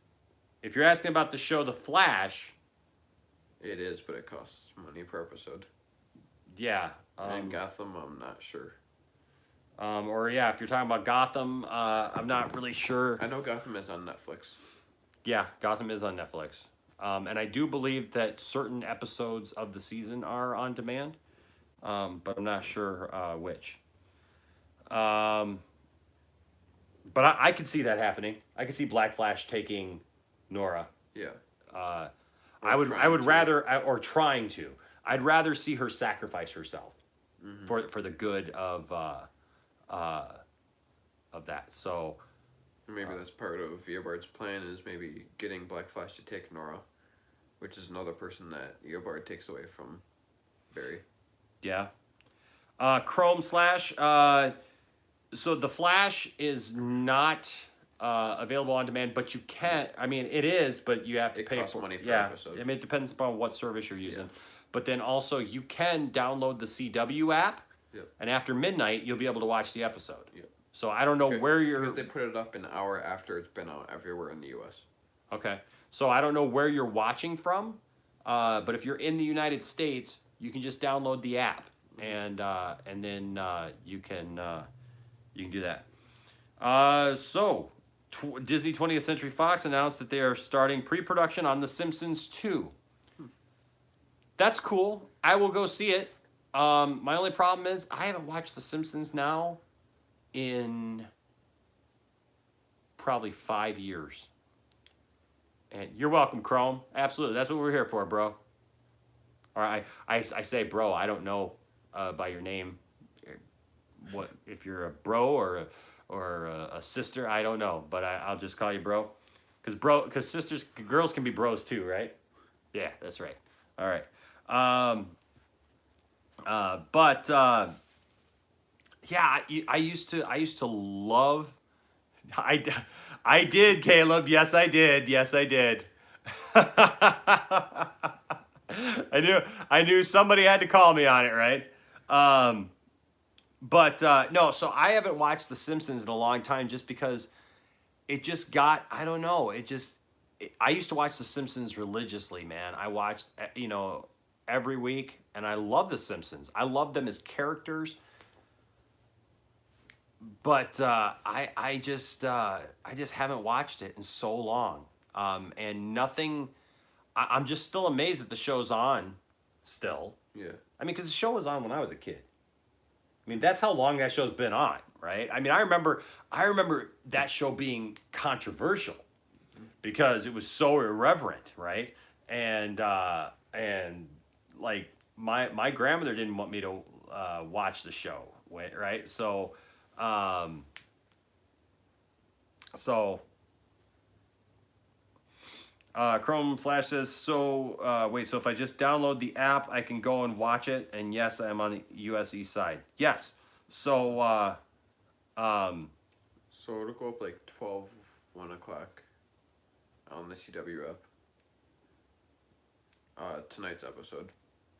If you're asking about the show The Flash... It is, but it costs money per episode. Yeah. And Gotham, I'm not sure. Or yeah, if you're talking about Gotham, I'm not really sure. I know Gotham is on Netflix. Yeah, Gotham is on Netflix. And I do believe that certain episodes of the season are on demand, but I'm not sure which. But I could see that happening. I could see Black Flash taking Nora. Yeah. I would rather, or trying to. I'd rather see her sacrifice herself for the good of that. So maybe that's part of Eobard's plan, is maybe getting Black Flash to take Nora, which is another person that Eobard takes away from Barry. Yeah. Chrome Slash. So the Flash is not available on demand, but you can. I mean, it is, but you have to pay costs for money per episode. I mean, it depends upon what service you're using. Yeah. But then also you can download the CW app, and after midnight you'll be able to watch the episode. Yep. So I don't know where you're. Because they put it up an hour after it's been out everywhere in the U.S. Okay. So I don't know where you're watching from, but if you're in the United States, you can just download the app, and then you can do that. So Disney 20th Century Fox announced that they are starting pre-production on The Simpsons 2. That's cool. I will go see it. My only problem is I haven't watched The Simpsons now in probably 5 years. And you're welcome, Chrome. Absolutely. That's what we're here for, bro. Or I say bro. I don't know by your name what if you're a bro or a sister. I don't know, but I'll just call you bro. Because sisters, girls can be bros too, right? Yeah, that's right. All right. Yeah, I used to love. I did, Caleb. Yes, I did. Yes, I did. I knew somebody had to call me on it, right? No. So I haven't watched The Simpsons in a long time, just because it just got. I don't know. I used to watch The Simpsons religiously, man. I watched, every week, and I love The Simpsons. I love them as characters. But I just haven't watched it in so long, and nothing. I'm just still amazed that the show's on, still. Yeah. I mean, because the show was on when I was a kid. I mean, that's how long that show's been on, right? I mean, I remember that show being controversial because it was so irreverent, right? And like my grandmother didn't want me to watch the show, right? So Chrome Flash says, so if I just download the app, I can go and watch it. And yes, I am on the US East side. Yes. So it'll go up like 12, 1 o'clock on the CW app. Tonight's episode.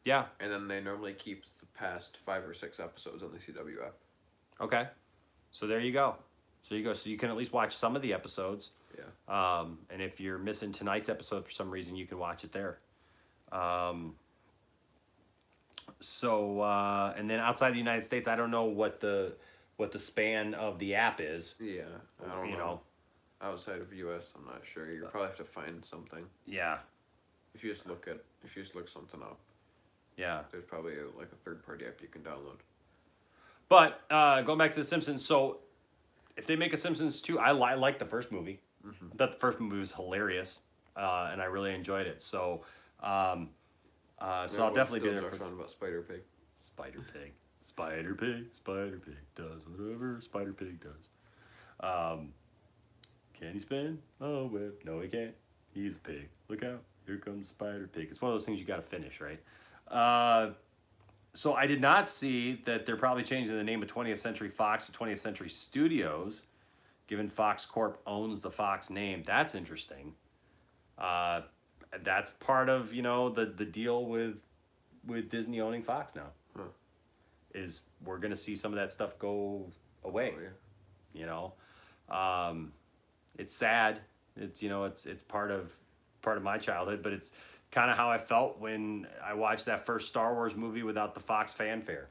Yeah. And then they normally keep the past 5 or 6 episodes on the CW app. Okay. So there you go. So you can at least watch some of the episodes. Yeah. And if you're missing tonight's episode for some reason, you can watch it there. And then outside the United States, I don't know what the span of the app is. Yeah, I don't know. Outside of US, I'm not sure. You probably have to find something. Yeah. If you just look something up. Yeah. There's probably a third-party app you can download. But going back to The Simpsons, so if they make a Simpsons 2, I like the first movie. Mm-hmm. I thought the first movie was hilarious, and I really enjoyed it. So I'll definitely be there for about Spider Pig. Spider Pig does whatever Spider Pig does. Can he spin? Oh, web. No, he can't. He's a pig. Look out. Here comes Spider Pig. It's one of those things you got to finish, right? So I did not see that they're probably changing the name of 20th Century Fox to 20th Century Studios, given Fox Corp owns the Fox name. That's interesting. That's part of, you know, the deal with Disney owning Fox now. Huh. Is we're gonna see some of that stuff go away. Oh, yeah. You know, it's sad. It's, you know, it's part of my childhood, but it's kind of how I felt when I watched that first Star Wars movie without the Fox fanfare.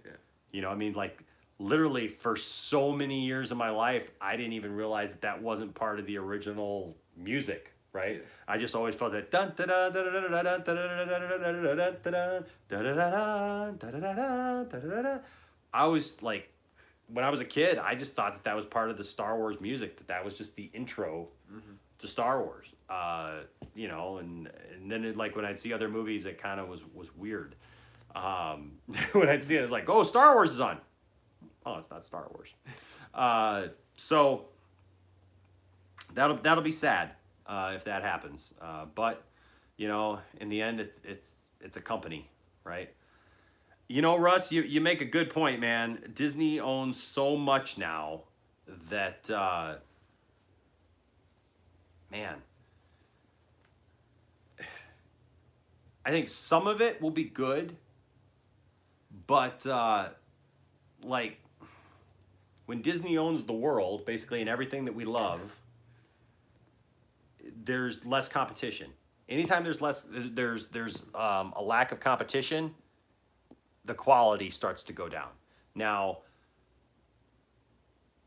Yeah. You know, I mean, like literally for so many years of my life, I didn't even realize that that wasn't part of the original music. Right? I just always felt that dun da da da da da da da da da. I was like, when I was a kid, I just thought that was part of the Star Wars music. That was just the intro to Star Wars. You know, and then it, like when I'd see other movies, it kind of was weird. When I'd see it, like, oh, Star Wars is on. Oh, it's not Star Wars. So that'll be sad. If that happens, but you know, in the end, it's a company, right? You know, Russ, you make a good point, man. Disney owns so much now that man, I think some of it will be good, but like when Disney owns the world, basically, and everything that we love, there's less competition. Anytime there's a lack of competition, the quality starts to go down. Now,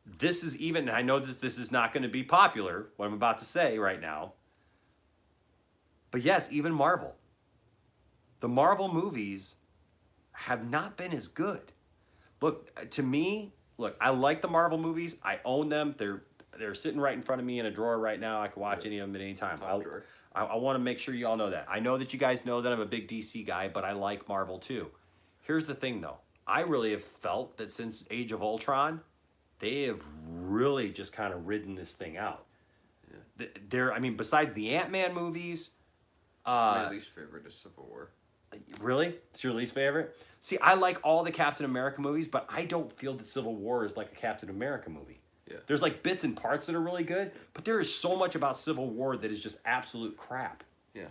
this is even, I know that this is not going to be popular, what I'm about to say right now, but yes, even Marvel. The Marvel movies have not been as good. Look, to me, I like the Marvel movies. I own them. They're sitting right in front of me in a drawer right now. I can watch any of them at any time. I want to make sure you all know that. I know that you guys know that I'm a big DC guy, but I like Marvel too. Here's the thing though. I really have felt that since Age of Ultron, they have really just kind of ridden this thing out. Yeah. I mean, besides the Ant-Man movies... my least favorite is Civil War. Really? It's your least favorite? See, I like all the Captain America movies, but I don't feel that Civil War is like a Captain America movie. Yeah. There's like bits and parts that are really good, but there is so much about Civil War that is just absolute crap. Yeah.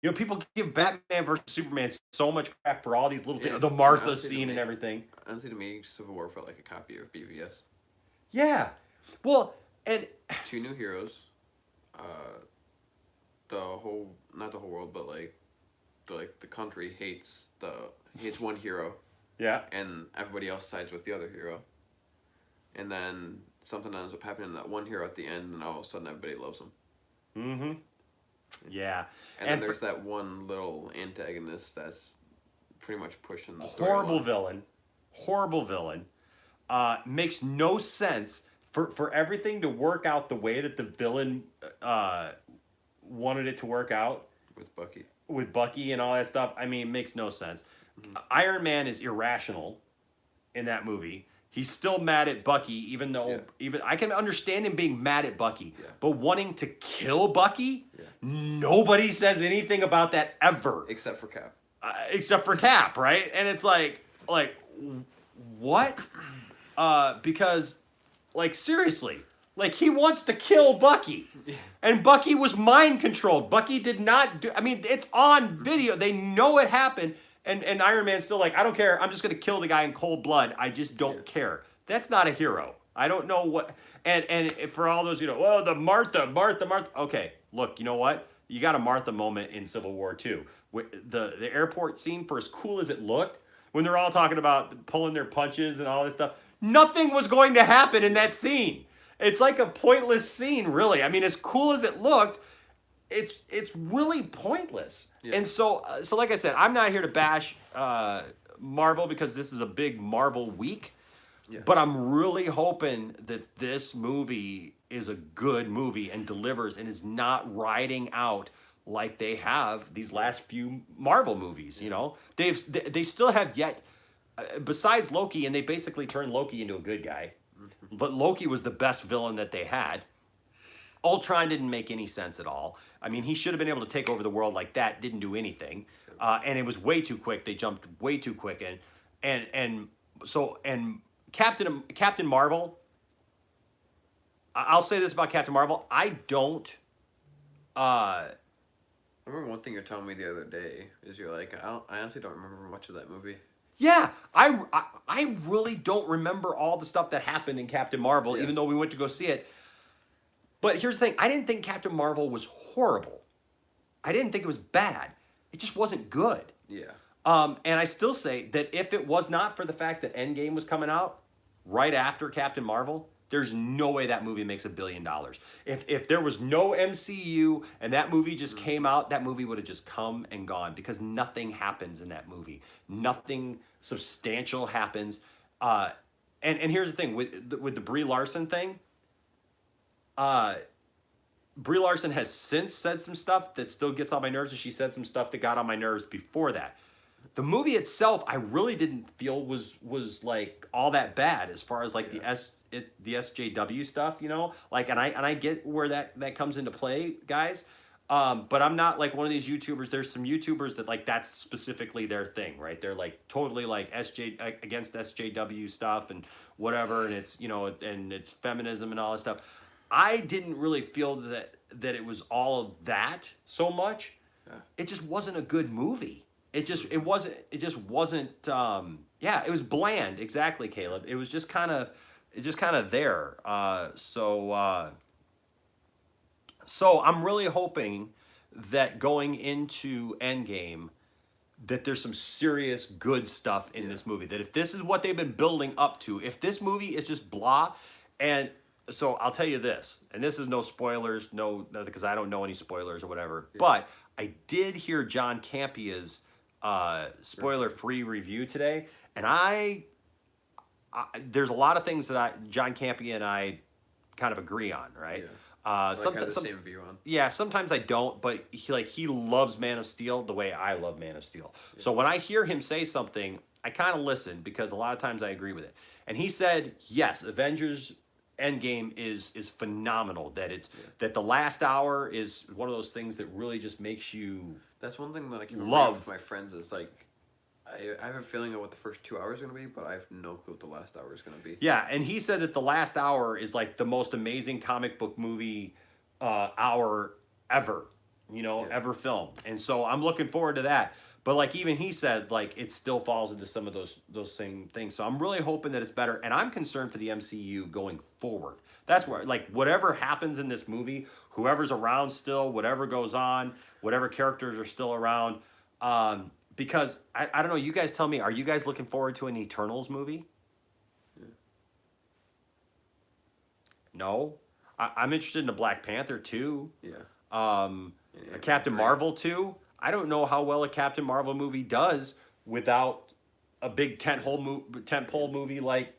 You know, people give Batman versus Superman so much crap for all these little things, the Martha scene and everything. Honestly, to me, Civil War felt like a copy of BVS. Yeah. Well, and... two new heroes. Not the whole world, but the country hates one hero. Yeah. And everybody else sides with the other hero. And then something ends up happening to that one hero at the end, and all of a sudden everybody loves him. Mm-hmm. Yeah. And then there's that one little antagonist that's pretty much pushing the story Horrible villain. Makes no sense for everything to work out the way that the villain wanted it to work out. With Bucky and all that stuff. I mean, it makes no sense. Mm-hmm. Iron Man is irrational in that movie. He's still mad at Bucky, even though I can understand him being mad at Bucky, but wanting to kill Bucky, nobody says anything about that ever, except for Cap. Right? And it's like what? Because, like, seriously, like, he wants to kill Bucky, and Bucky was mind controlled. Bucky did not do. I mean, it's on video. They know it happened. And Iron Man's still like, I don't care. I'm just going to kill the guy in cold blood. I just don't care. That's not a hero. I don't know what. And for all those, you know, well, the Martha. Okay, look, you know what? You got a Martha moment in Civil War too. The airport scene, for as cool as it looked, when they're all talking about pulling their punches and all this stuff, nothing was going to happen in that scene. It's like a pointless scene, really. I mean, as cool as it looked, it's really pointless. Yeah. And so like I said, I'm not here to bash Marvel because this is a big Marvel week. Yeah. But I'm really hoping that this movie is a good movie and delivers and is not riding out like they have these last few Marvel movies. You know, they still have yet, besides Loki, and they basically turned Loki into a good guy. Mm-hmm. but Loki was the best villain that they had. Ultron didn't make any sense at all. I mean, he should have been able to take over the world like that. Didn't do anything, and it was way too quick. They jumped way too quick, and Captain Marvel. I'll say this about Captain Marvel. I don't. I remember one thing you're telling me the other day is you're like, I honestly don't remember much of that movie. Yeah, I really don't remember all the stuff that happened in Captain Marvel, even though we went to go see it. But here's the thing. I didn't think Captain Marvel was horrible. I didn't think it was bad. It just wasn't good. Yeah. And I still say that if it was not for the fact that Endgame was coming out right after Captain Marvel, there's no way that movie makes $1 billion. If there was no MCU and that movie just came out, that movie would have just come and gone because nothing happens in that movie. Nothing substantial happens. And here's the thing with the Brie Larson thing. Brie Larson has since said some stuff that still gets on my nerves, and she said some stuff that got on my nerves before that. The movie itself, I really didn't feel was like all that bad as far as like the SJW stuff, you know. Like, and I get where that comes into play, guys. But I'm not like one of these YouTubers. There's some YouTubers that like that's specifically their thing, right? They're like totally like against SJW stuff and whatever, and it's, you know, and it's feminism and all that stuff. I didn't really feel that it was all of that so much. Yeah. It just wasn't a good movie. It just wasn't. Yeah, it was bland. Exactly, Caleb. It was just kind of there. So I'm really hoping that going into Endgame, that there's some serious good stuff in this movie. That if this is what they've been building up to, if this movie is just blah, and so I'll tell you this, and this is no spoilers, no, because I don't know any spoilers or whatever. Yeah. But I did hear John Campia's spoiler-free review today, and I there's a lot of things that John Campia and I kind of agree on, right? Yeah. Sometimes the same view on. Yeah, sometimes I don't, but he loves Man of Steel the way I love Man of Steel. Yeah. So when I hear him say something, I kind of listen because a lot of times I agree with it. And he said, yes, Avengers Endgame is phenomenal. That the last hour is one of those things that really just makes you. That's one thing that I can love with my friends is like, I have a feeling of what the first 2 hours are going to be, but I have no clue what the last hour is going to be. Yeah, and he said that the last hour is like the most amazing comic book movie hour ever, ever filmed. And so I'm looking forward to that. But like even he said, like it still falls into some of those same things. So I'm really hoping that it's better. And I'm concerned for the MCU going forward. That's where like whatever happens in this movie, whoever's around still, whatever goes on, whatever characters are still around. Because I don't know, you guys tell me, are you guys looking forward to an Eternals movie? Yeah. No? I'm interested in a Black Panther too. Yeah. A Captain Marvel too. I don't know how well a Captain Marvel movie does without a big tentpole movie like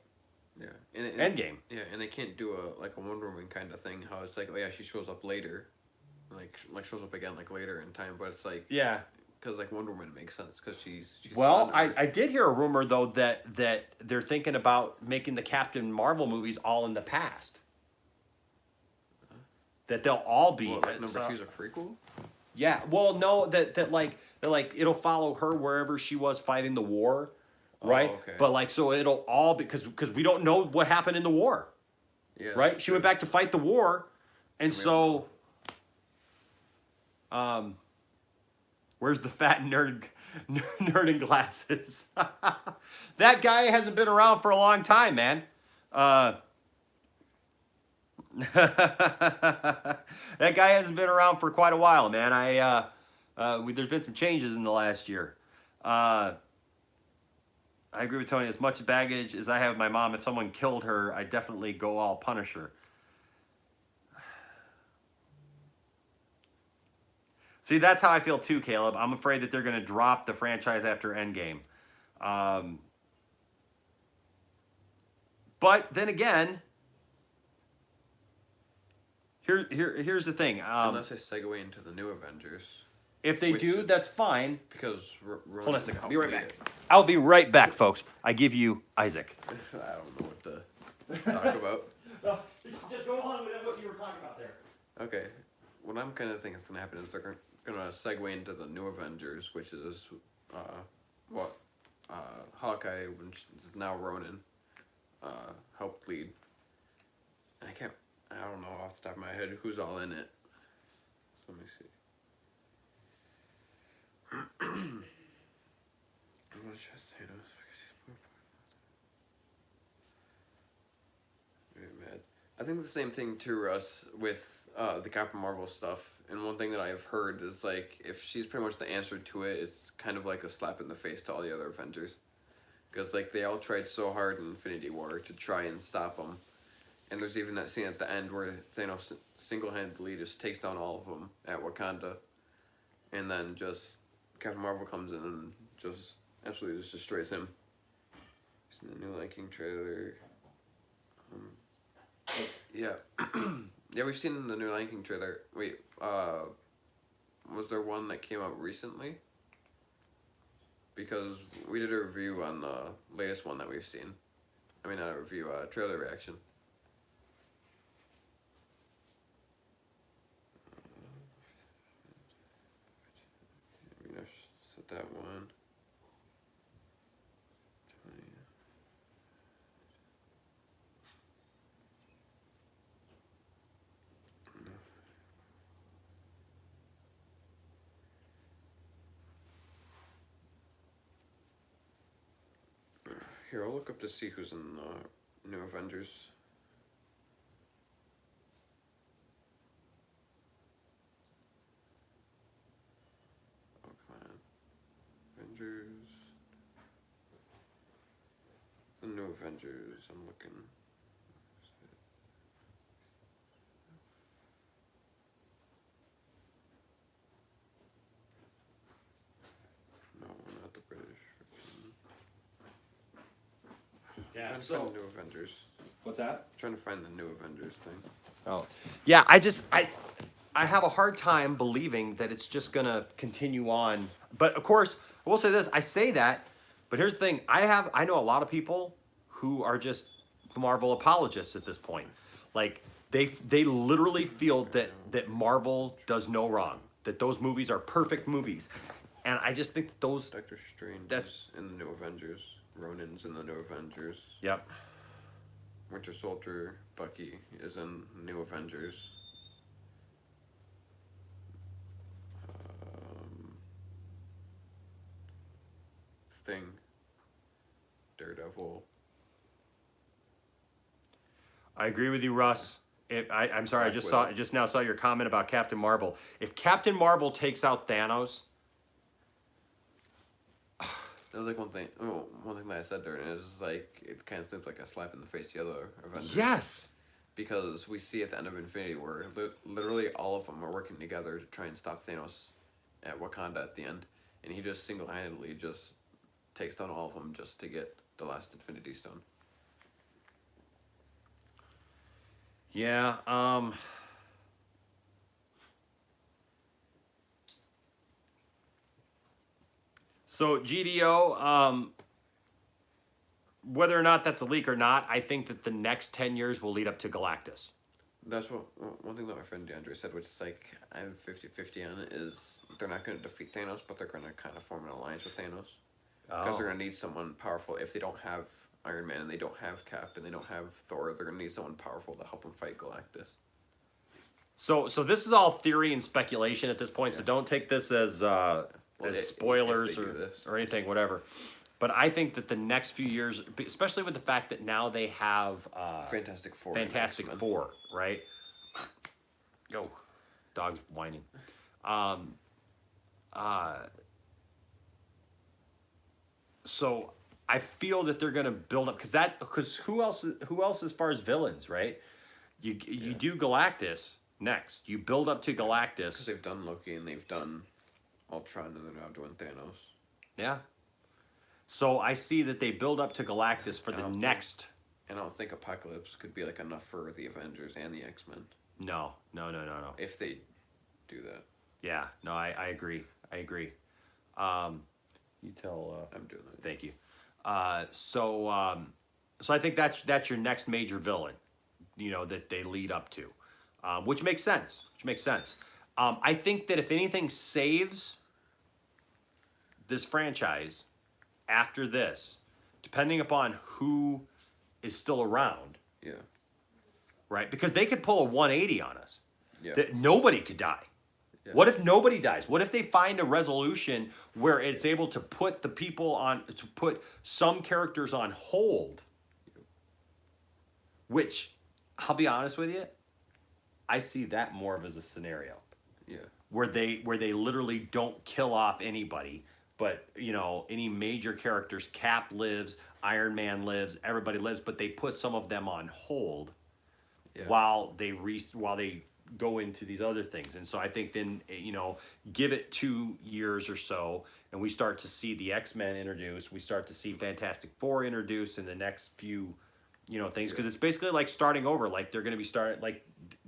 Endgame. Yeah, and they can't do a Wonder Woman kind of thing. How it's like, oh yeah, she shows up later, like shows up again like later in time, but it's like because like Wonder Woman makes sense because she's well, I did hear a rumor though that they're thinking about making the Captain Marvel movies all in the past. That they'll all be like number 2's a prequel. Yeah, well, no, that it'll follow her wherever she was fighting the war, right? Oh, okay. But like, so it'll all because we don't know what happened in the war, right? She went back to fight the war, and so, where's the fat nerd in glasses? That guy hasn't been around for a long time, man. That guy hasn't been around for quite a while, man. There's been some changes in the last year. I agree with Tony. As much baggage as I have with my mom, if someone killed her, I'd definitely go all Punisher. See, that's how I feel too, Caleb. I'm afraid that they're going to drop the franchise after Endgame. But then again, here's the thing. Unless they segue into the new Avengers. If they do, that's fine. Because hold on a second. I'll be right back. I'll be right back, folks. I give you Isaac. I don't know what the... talk about. No, just go along with what you were talking about there. Okay, what I'm kind of thinking is gonna happen is they're gonna segue into the New Avengers, which is Hawkeye, which is now Ronin, helped lead. And I don't know off the top of my head who's all in it. So let me see. I'm just Thanos. Very mad. I think the same thing too, Russ, with the Captain Marvel stuff. And one thing that I've heard is like if she's pretty much the answer to it, it's kind of like a slap in the face to all the other Avengers, because like they all tried so hard in Infinity War to try and stop them. And there's even that scene at the end where Thanos single-handedly just takes down all of them at Wakanda. And then just Captain Marvel comes in and just absolutely just destroys him. It's in the new Lion King trailer. Yeah. Yeah, we've seen the new Lion King trailer. Wait, was there one that came out recently? Because we did a review on the latest one that we've seen. I mean, not a review, trailer reaction. Set that one. Here, I'll look up to see who's in the New Avengers. Oh, come on. Avengers. The New Avengers, I'm looking. No, not the British. Yeah, trying to find the New Avengers. What's that? Trying to find the New Avengers thing. Oh, yeah. I have a hard time believing that it's just gonna continue on. But of course, I will say this. I say that, but here's the thing. I know a lot of people who are just Marvel apologists at this point. Like they literally feel that Marvel does no wrong. That those movies are perfect movies, and I just think that those. Doctor Strange is in the New Avengers. Ronin's in the New Avengers. Yep. Winter Soldier, Bucky is in New Avengers. Thing. Daredevil. I agree with you, Russ. I'm sorry, I just now saw your comment about Captain Marvel. If Captain Marvel takes out Thanos. That was like one thing that I said during it is like it kind of seems like a slap in the face to the other Avengers. Yes. Because we see at the end of Infinity War, literally all of them are working together to try and stop Thanos at Wakanda at the end, and he just single-handedly just takes down all of them just to get the last Infinity Stone. Yeah. So GDO, whether or not that's a leak or not, I think that the next 10 years will lead up to Galactus. That's one thing that my friend DeAndre said, which is like I'm 50-50 on it, is they're not going to defeat Thanos, but they're going to kind of form an alliance with Thanos. Because they're going to need someone powerful. If they don't have Iron Man and they don't have Cap and they don't have Thor, they're going to need someone powerful to help them fight Galactus. So this is all theory and speculation at this point, so don't take this as spoilers or anything, whatever. But I think that the next few years, especially with the fact that now they have Fantastic Four, right? Yo, dog's whining. So I feel that they're gonna build up because who else as far as villains, right? You do Galactus next. You build up to Galactus because they've done Loki and they've done Ultron and they're now doing Thanos. Yeah. So I see that they build up to Galactus for the next. And I don't think Apocalypse could be like enough for the Avengers and the X-Men. No. If they do that. Yeah. No, I agree. You tell. I'm doing that. Thank you. So I think that's your next major villain, you know, that they lead up to, which makes sense. I think that if anything saves this franchise after this, depending upon who is still around, Yeah. right? Because they could pull a 180 on us. Yeah. That nobody could die. Yeah. What if nobody dies? What if they find a resolution where it's able to put to put some characters on hold? Which, I'll be honest with you, I see that more of as a scenario. Yeah. Where they literally don't kill off anybody, but you know, any major characters, Cap lives, Iron Man lives, everybody lives, but they put some of them on hold while they go into these other things. And so I think then, you know, give it 2 years or so, and we start to see the X-Men introduced. We start to see Fantastic Four introduced in the next few, you know, things, because it's basically like starting over. Like they're going to be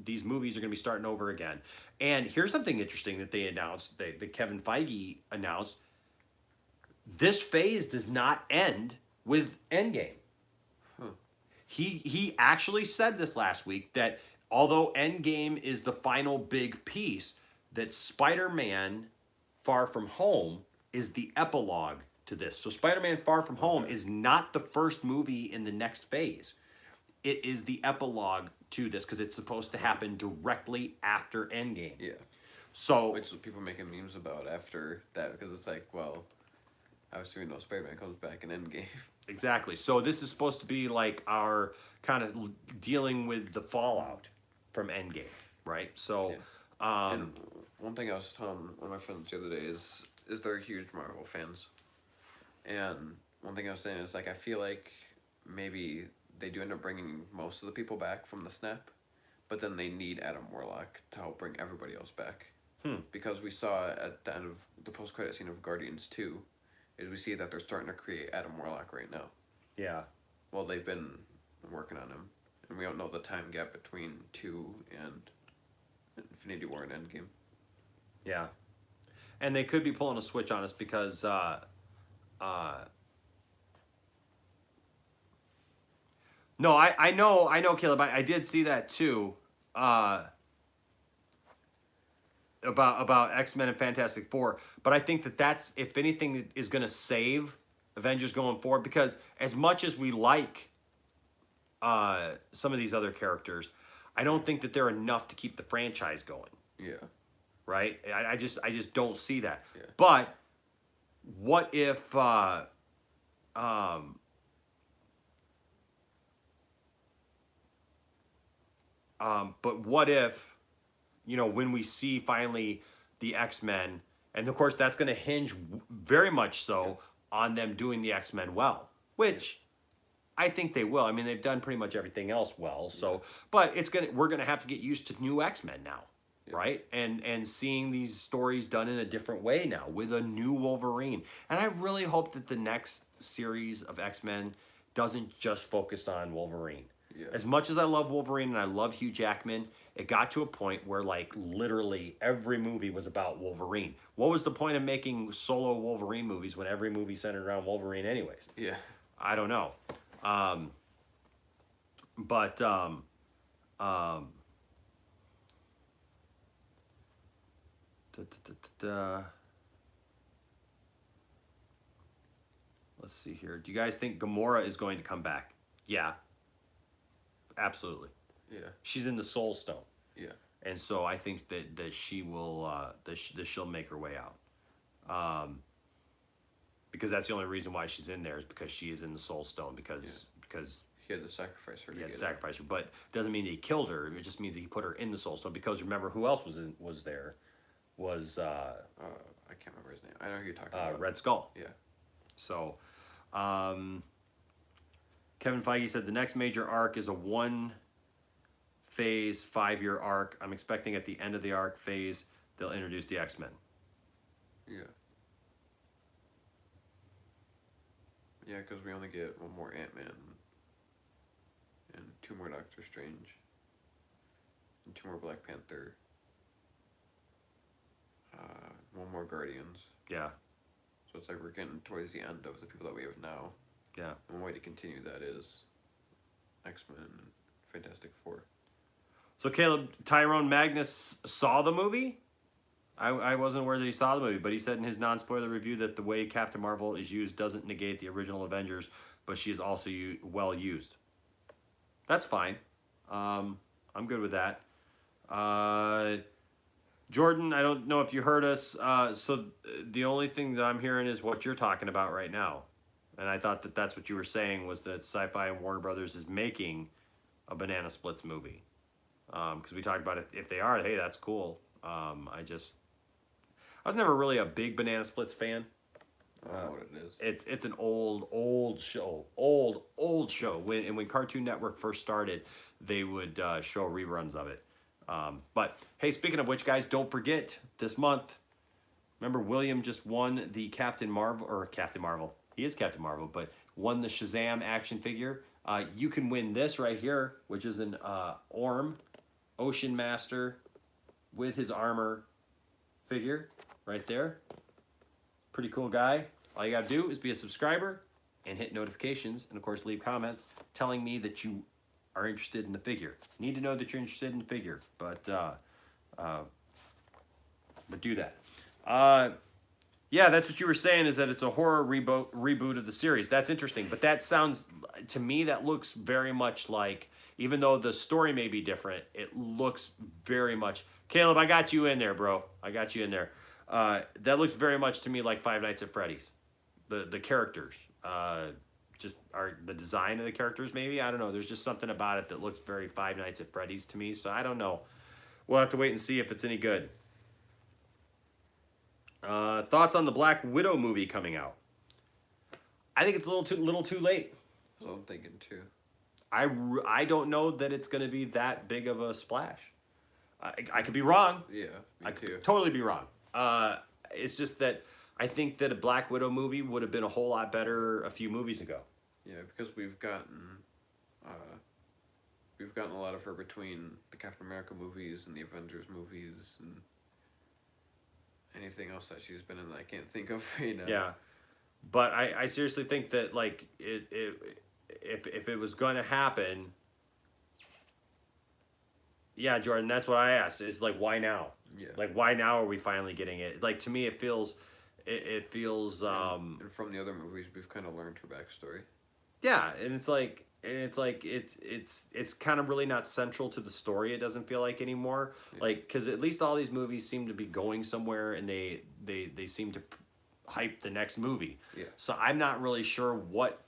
these movies are going to be starting over again. And here's something interesting that they announced, that Kevin Feige announced. This phase does not end with Endgame. He actually said this last week, that although Endgame is the final big piece, that Spider-Man Far From Home is the epilogue to this. So Spider-Man Far From Home is not the first movie in the next phase. It is the epilogue to this, because it's supposed to happen directly after Endgame. Yeah. So which people making memes about after that, because it's like, well, obviously we know Spider-Man comes back in Endgame. Exactly. So this is supposed to be like our kind of dealing with the fallout from Endgame, right? So, and one thing I was telling one of my friends the other day is they're huge Marvel fans, and one thing I was saying is, like, I feel like maybe they do end up bringing most of the people back from the snap, but then they need Adam Warlock to help bring everybody else back. Because we saw at the end of the post-credit scene of Guardians 2, is we see that they're starting to create Adam Warlock right now. Yeah. Well, they've been working on him, and we don't know the time gap between 2 and Infinity War and Endgame. Yeah. And they could be pulling a switch on us, because no, I know, Caleb. I did see that too. About X-Men and Fantastic Four, but I think that's, if anything, is going to save Avengers going forward, because as much as we like some of these other characters, I don't think that they're enough to keep the franchise going. Yeah. Right? I just don't see that. Yeah. But what if but what if, you know, when we see finally the X-Men, and of course that's going to hinge very much so on them doing the X-Men well, which I think they will. I mean, they've done pretty much everything else well. So, but we're gonna have to get used to new X-Men now, right? And seeing these stories done in a different way now with a new Wolverine. And I really hope that the next series of X-Men doesn't just focus on Wolverine. Yeah. As much as I love Wolverine and I love Hugh Jackman, it got to a point where, like, literally every movie was about Wolverine. What was the point of making solo Wolverine movies when every movie centered around Wolverine anyways? Yeah. I don't know. Let's see here. Do you guys think Gamora is going to come back? Yeah. Absolutely. Yeah. She's in the Soul Stone. Yeah. And so I think that she will, that she'll make her way out. Because that's the only reason why she's in there, is because she is in the Soul Stone, because he had to sacrifice her. He had to sacrifice her, but it doesn't mean that he killed her. It just means that he put her in the Soul Stone. Because remember, who else was there? I can't remember his name. I know who you're talking about. Red Skull. Yeah. So, Kevin Feige said the next major arc is a 1-phase, 5-year arc. I'm expecting at the end of the arc phase, they'll introduce the X-Men. Yeah. Yeah, because we only get one more Ant-Man and 2 more Doctor Strange and 2 more Black Panther, 1 more Guardians. Yeah. So it's like we're getting towards the end of the people that we have now. Yeah. And one way to continue that is X-Men and Fantastic Four. So Caleb, Tyrone Magnus saw the movie? I wasn't aware that he saw the movie, but he said in his non-spoiler review that the way Captain Marvel is used doesn't negate the original Avengers, but she is also well used. That's fine. I'm good with that. Jordan, I don't know if you heard us. So the only thing that I'm hearing is what you're talking about right now. And I thought that that's what you were saying, was that Sci-Fi and Warner Brothers is making a Banana Splits movie. Because we talked about it. If they are, hey, that's cool. I was never really a big Banana Splits fan. I don't know what it is. It's an old show. Old show. When Cartoon Network first started, they would show reruns of it. But hey, speaking of which, guys, don't forget this month. Remember, William just won the Captain Marvel. He is Captain Marvel, but won the Shazam action figure. You can win this right here, which is an Orm Ocean Master with his armor figure right there. Pretty cool guy. All you gotta do is be a subscriber and hit notifications, and of course leave comments telling me that you are interested in the figure. Need to know that you're interested in the figure, but do that. Yeah, that's what you were saying, is that it's a horror reboot of the series. That's interesting, but that sounds, to me, that looks very much like, even though the story may be different, it looks very much... Caleb, I got you in there, bro. I got you in there. That looks very much to me like Five Nights at Freddy's. The characters. Just are the design of the characters, maybe? I don't know. There's just something about it that looks very Five Nights at Freddy's to me, so I don't know. We'll have to wait and see if it's any good. Thoughts on the Black Widow movie coming out? I think it's a little too late. That's what I'm thinking too. I don't know that it's going to be that big of a splash. I could be wrong. Yeah, me I too. could totally be wrong. It's just that I think that a Black Widow movie would have been a whole lot better a few movies ago. Yeah, because we've gotten a lot of her between the Captain America movies and the Avengers movies and anything else that she's been in that I can't think of right now. Yeah, but I seriously think that, like, if it was going to happen, yeah, Jordan, that's what I asked. It's like, why now? Yeah. Like, why now are we finally getting it? Like, to me, it feels. And from the other movies, we've kind of learned her backstory. Yeah, and it's kind of really not central to the story. It doesn't feel like anymore. Yeah. Like, because at least all these movies seem to be going somewhere, and they seem to hype the next movie. Yeah. So I'm not really sure what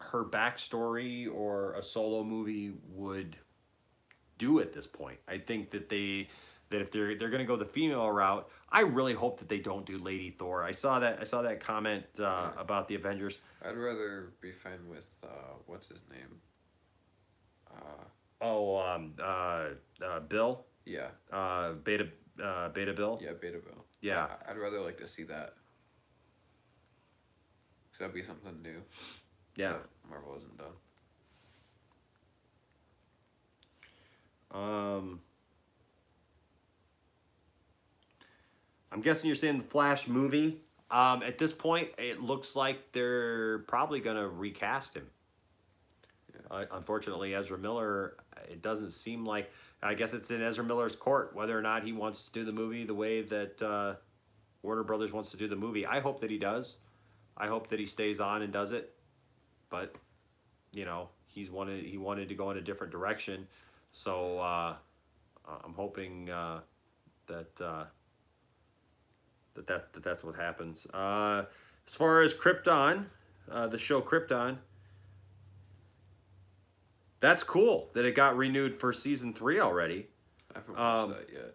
her backstory or a solo movie would do at this point. I think that if they're going to go the female route, I really hope that they don't do Lady Thor. I saw that comment about the Avengers. I'd rather be fine with what's his name? Bill. Yeah. Beta Bill. Yeah, Beta Bill. Yeah. I'd rather like to see that. Cause that'd be something new. Yeah. That Marvel hasn't done. I'm guessing you're saying the Flash movie. At this point, it looks like they're probably going to recast him. Yeah. Unfortunately, Ezra Miller, it doesn't seem like... I guess it's in Ezra Miller's court whether or not he wants to do the movie the way that Warner Brothers wants to do the movie. I hope that he does. I hope that he stays on and does it. But, you know, he wanted to go in a different direction. So I'm hoping that's what happens. As far as Krypton, the show Krypton, that's cool that it got renewed for season 3 already. I haven't watched that yet.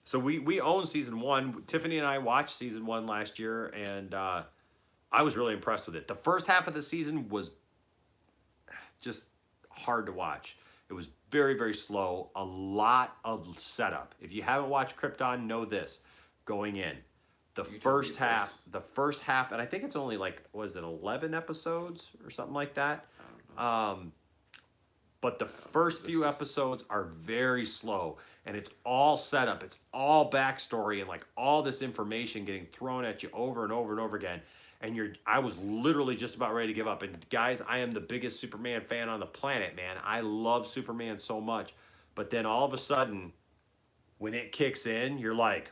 So we own season 1. Tiffany and I watched season 1 last year, and I was really impressed with it. The first half of the season was just hard to watch. It was very, very slow. A lot of setup. If you haven't watched Krypton, know this going in. The first half, and I think it's only like, was it 11 episodes or something like that? But the first few episodes are very slow, and it's all setup. It's all backstory and like all this information getting thrown at you over and over and over again. and I was literally just about ready to give up. And guys, I am the biggest Superman fan on the planet, man. I love Superman so much. But then all of a sudden, when it kicks in, you're like,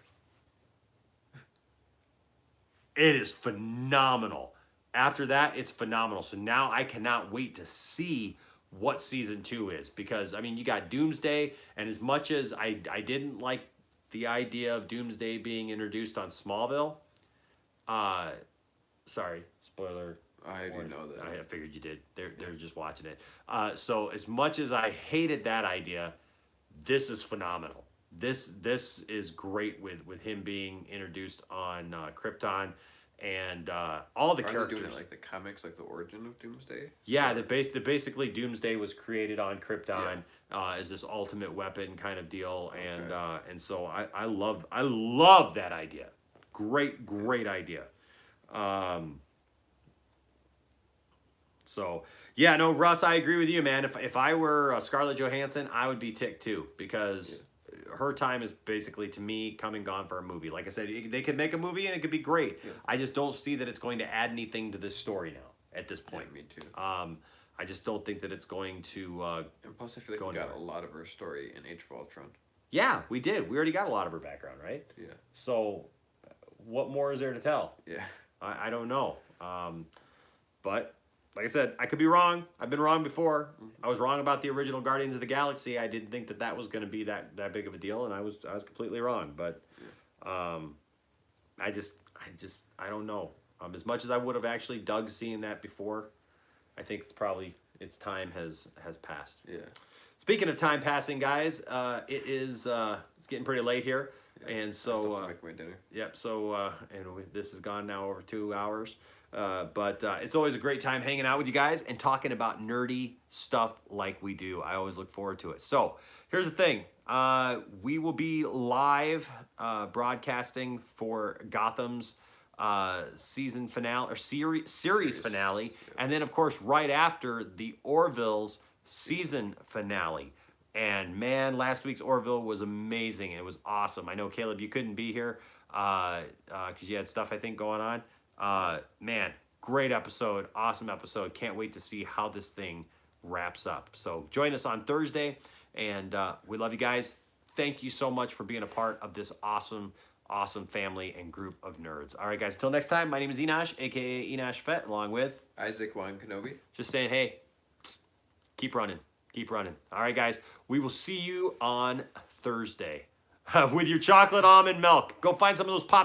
it is phenomenal. After that, it's phenomenal. So now I cannot wait to see what season 2 is, because I mean, you got Doomsday, and as much as I didn't like the idea of Doomsday being introduced on Smallville, sorry, spoiler. I do know that. I figured you did. They're just watching it. So as much as I hated that idea, this is phenomenal. This is great with him being introduced on Krypton, and all the characters. Doing it like the comics, like the origin of Doomsday? Yeah, basically Doomsday was created on Krypton as this ultimate weapon kind of deal, and so I love that idea. Great idea. So yeah, no, Russ, I agree with you, man. If I were Scarlett Johansson, I would be ticked too, because her time is basically, to me, come and gone for a movie. Like I said, they could make a movie and it could be great. Yeah. I just don't see that it's going to add anything to this story now at this point. Yeah, me too. I just don't think that it's going to. And plus, I feel like we got a lot of her story in Age of Ultron. Yeah, we did. We already got a lot of her background, right? Yeah. So, what more is there to tell? Yeah. I don't know. But like I said, I could be wrong. I've been wrong before. I was wrong about the original Guardians of the Galaxy. I didn't think that was going to be that big of a deal, and I was completely wrong. But I don't know. As much as I would have actually dug seeing that before, I think its time has passed. Yeah. Speaking of time passing, guys, it's getting pretty late here, and so make my dinner. Yep. So this has gone now over 2 hours. But it's always a great time hanging out with you guys and talking about nerdy stuff like we do. I always look forward to it. So here's the thing. We will be live broadcasting for Gotham's season finale, or series finale. And then, of course, right after the Orville's season finale. And man, last week's Orville was amazing. It was awesome. I know, Caleb, you couldn't be here because you had stuff, I think, going on. Man, great episode, awesome episode. Can't wait to see how this thing wraps up. So join us on Thursday, and we love you guys. Thank you so much for being a part of this awesome family and group of nerds. All right, guys, until next time, my name is Enosh, aka Enosh Fett, along with Isaac Juan Kenobi. Just saying, hey, keep running. All right, guys, we will see you on Thursday with your chocolate almond milk. Go find some of those pop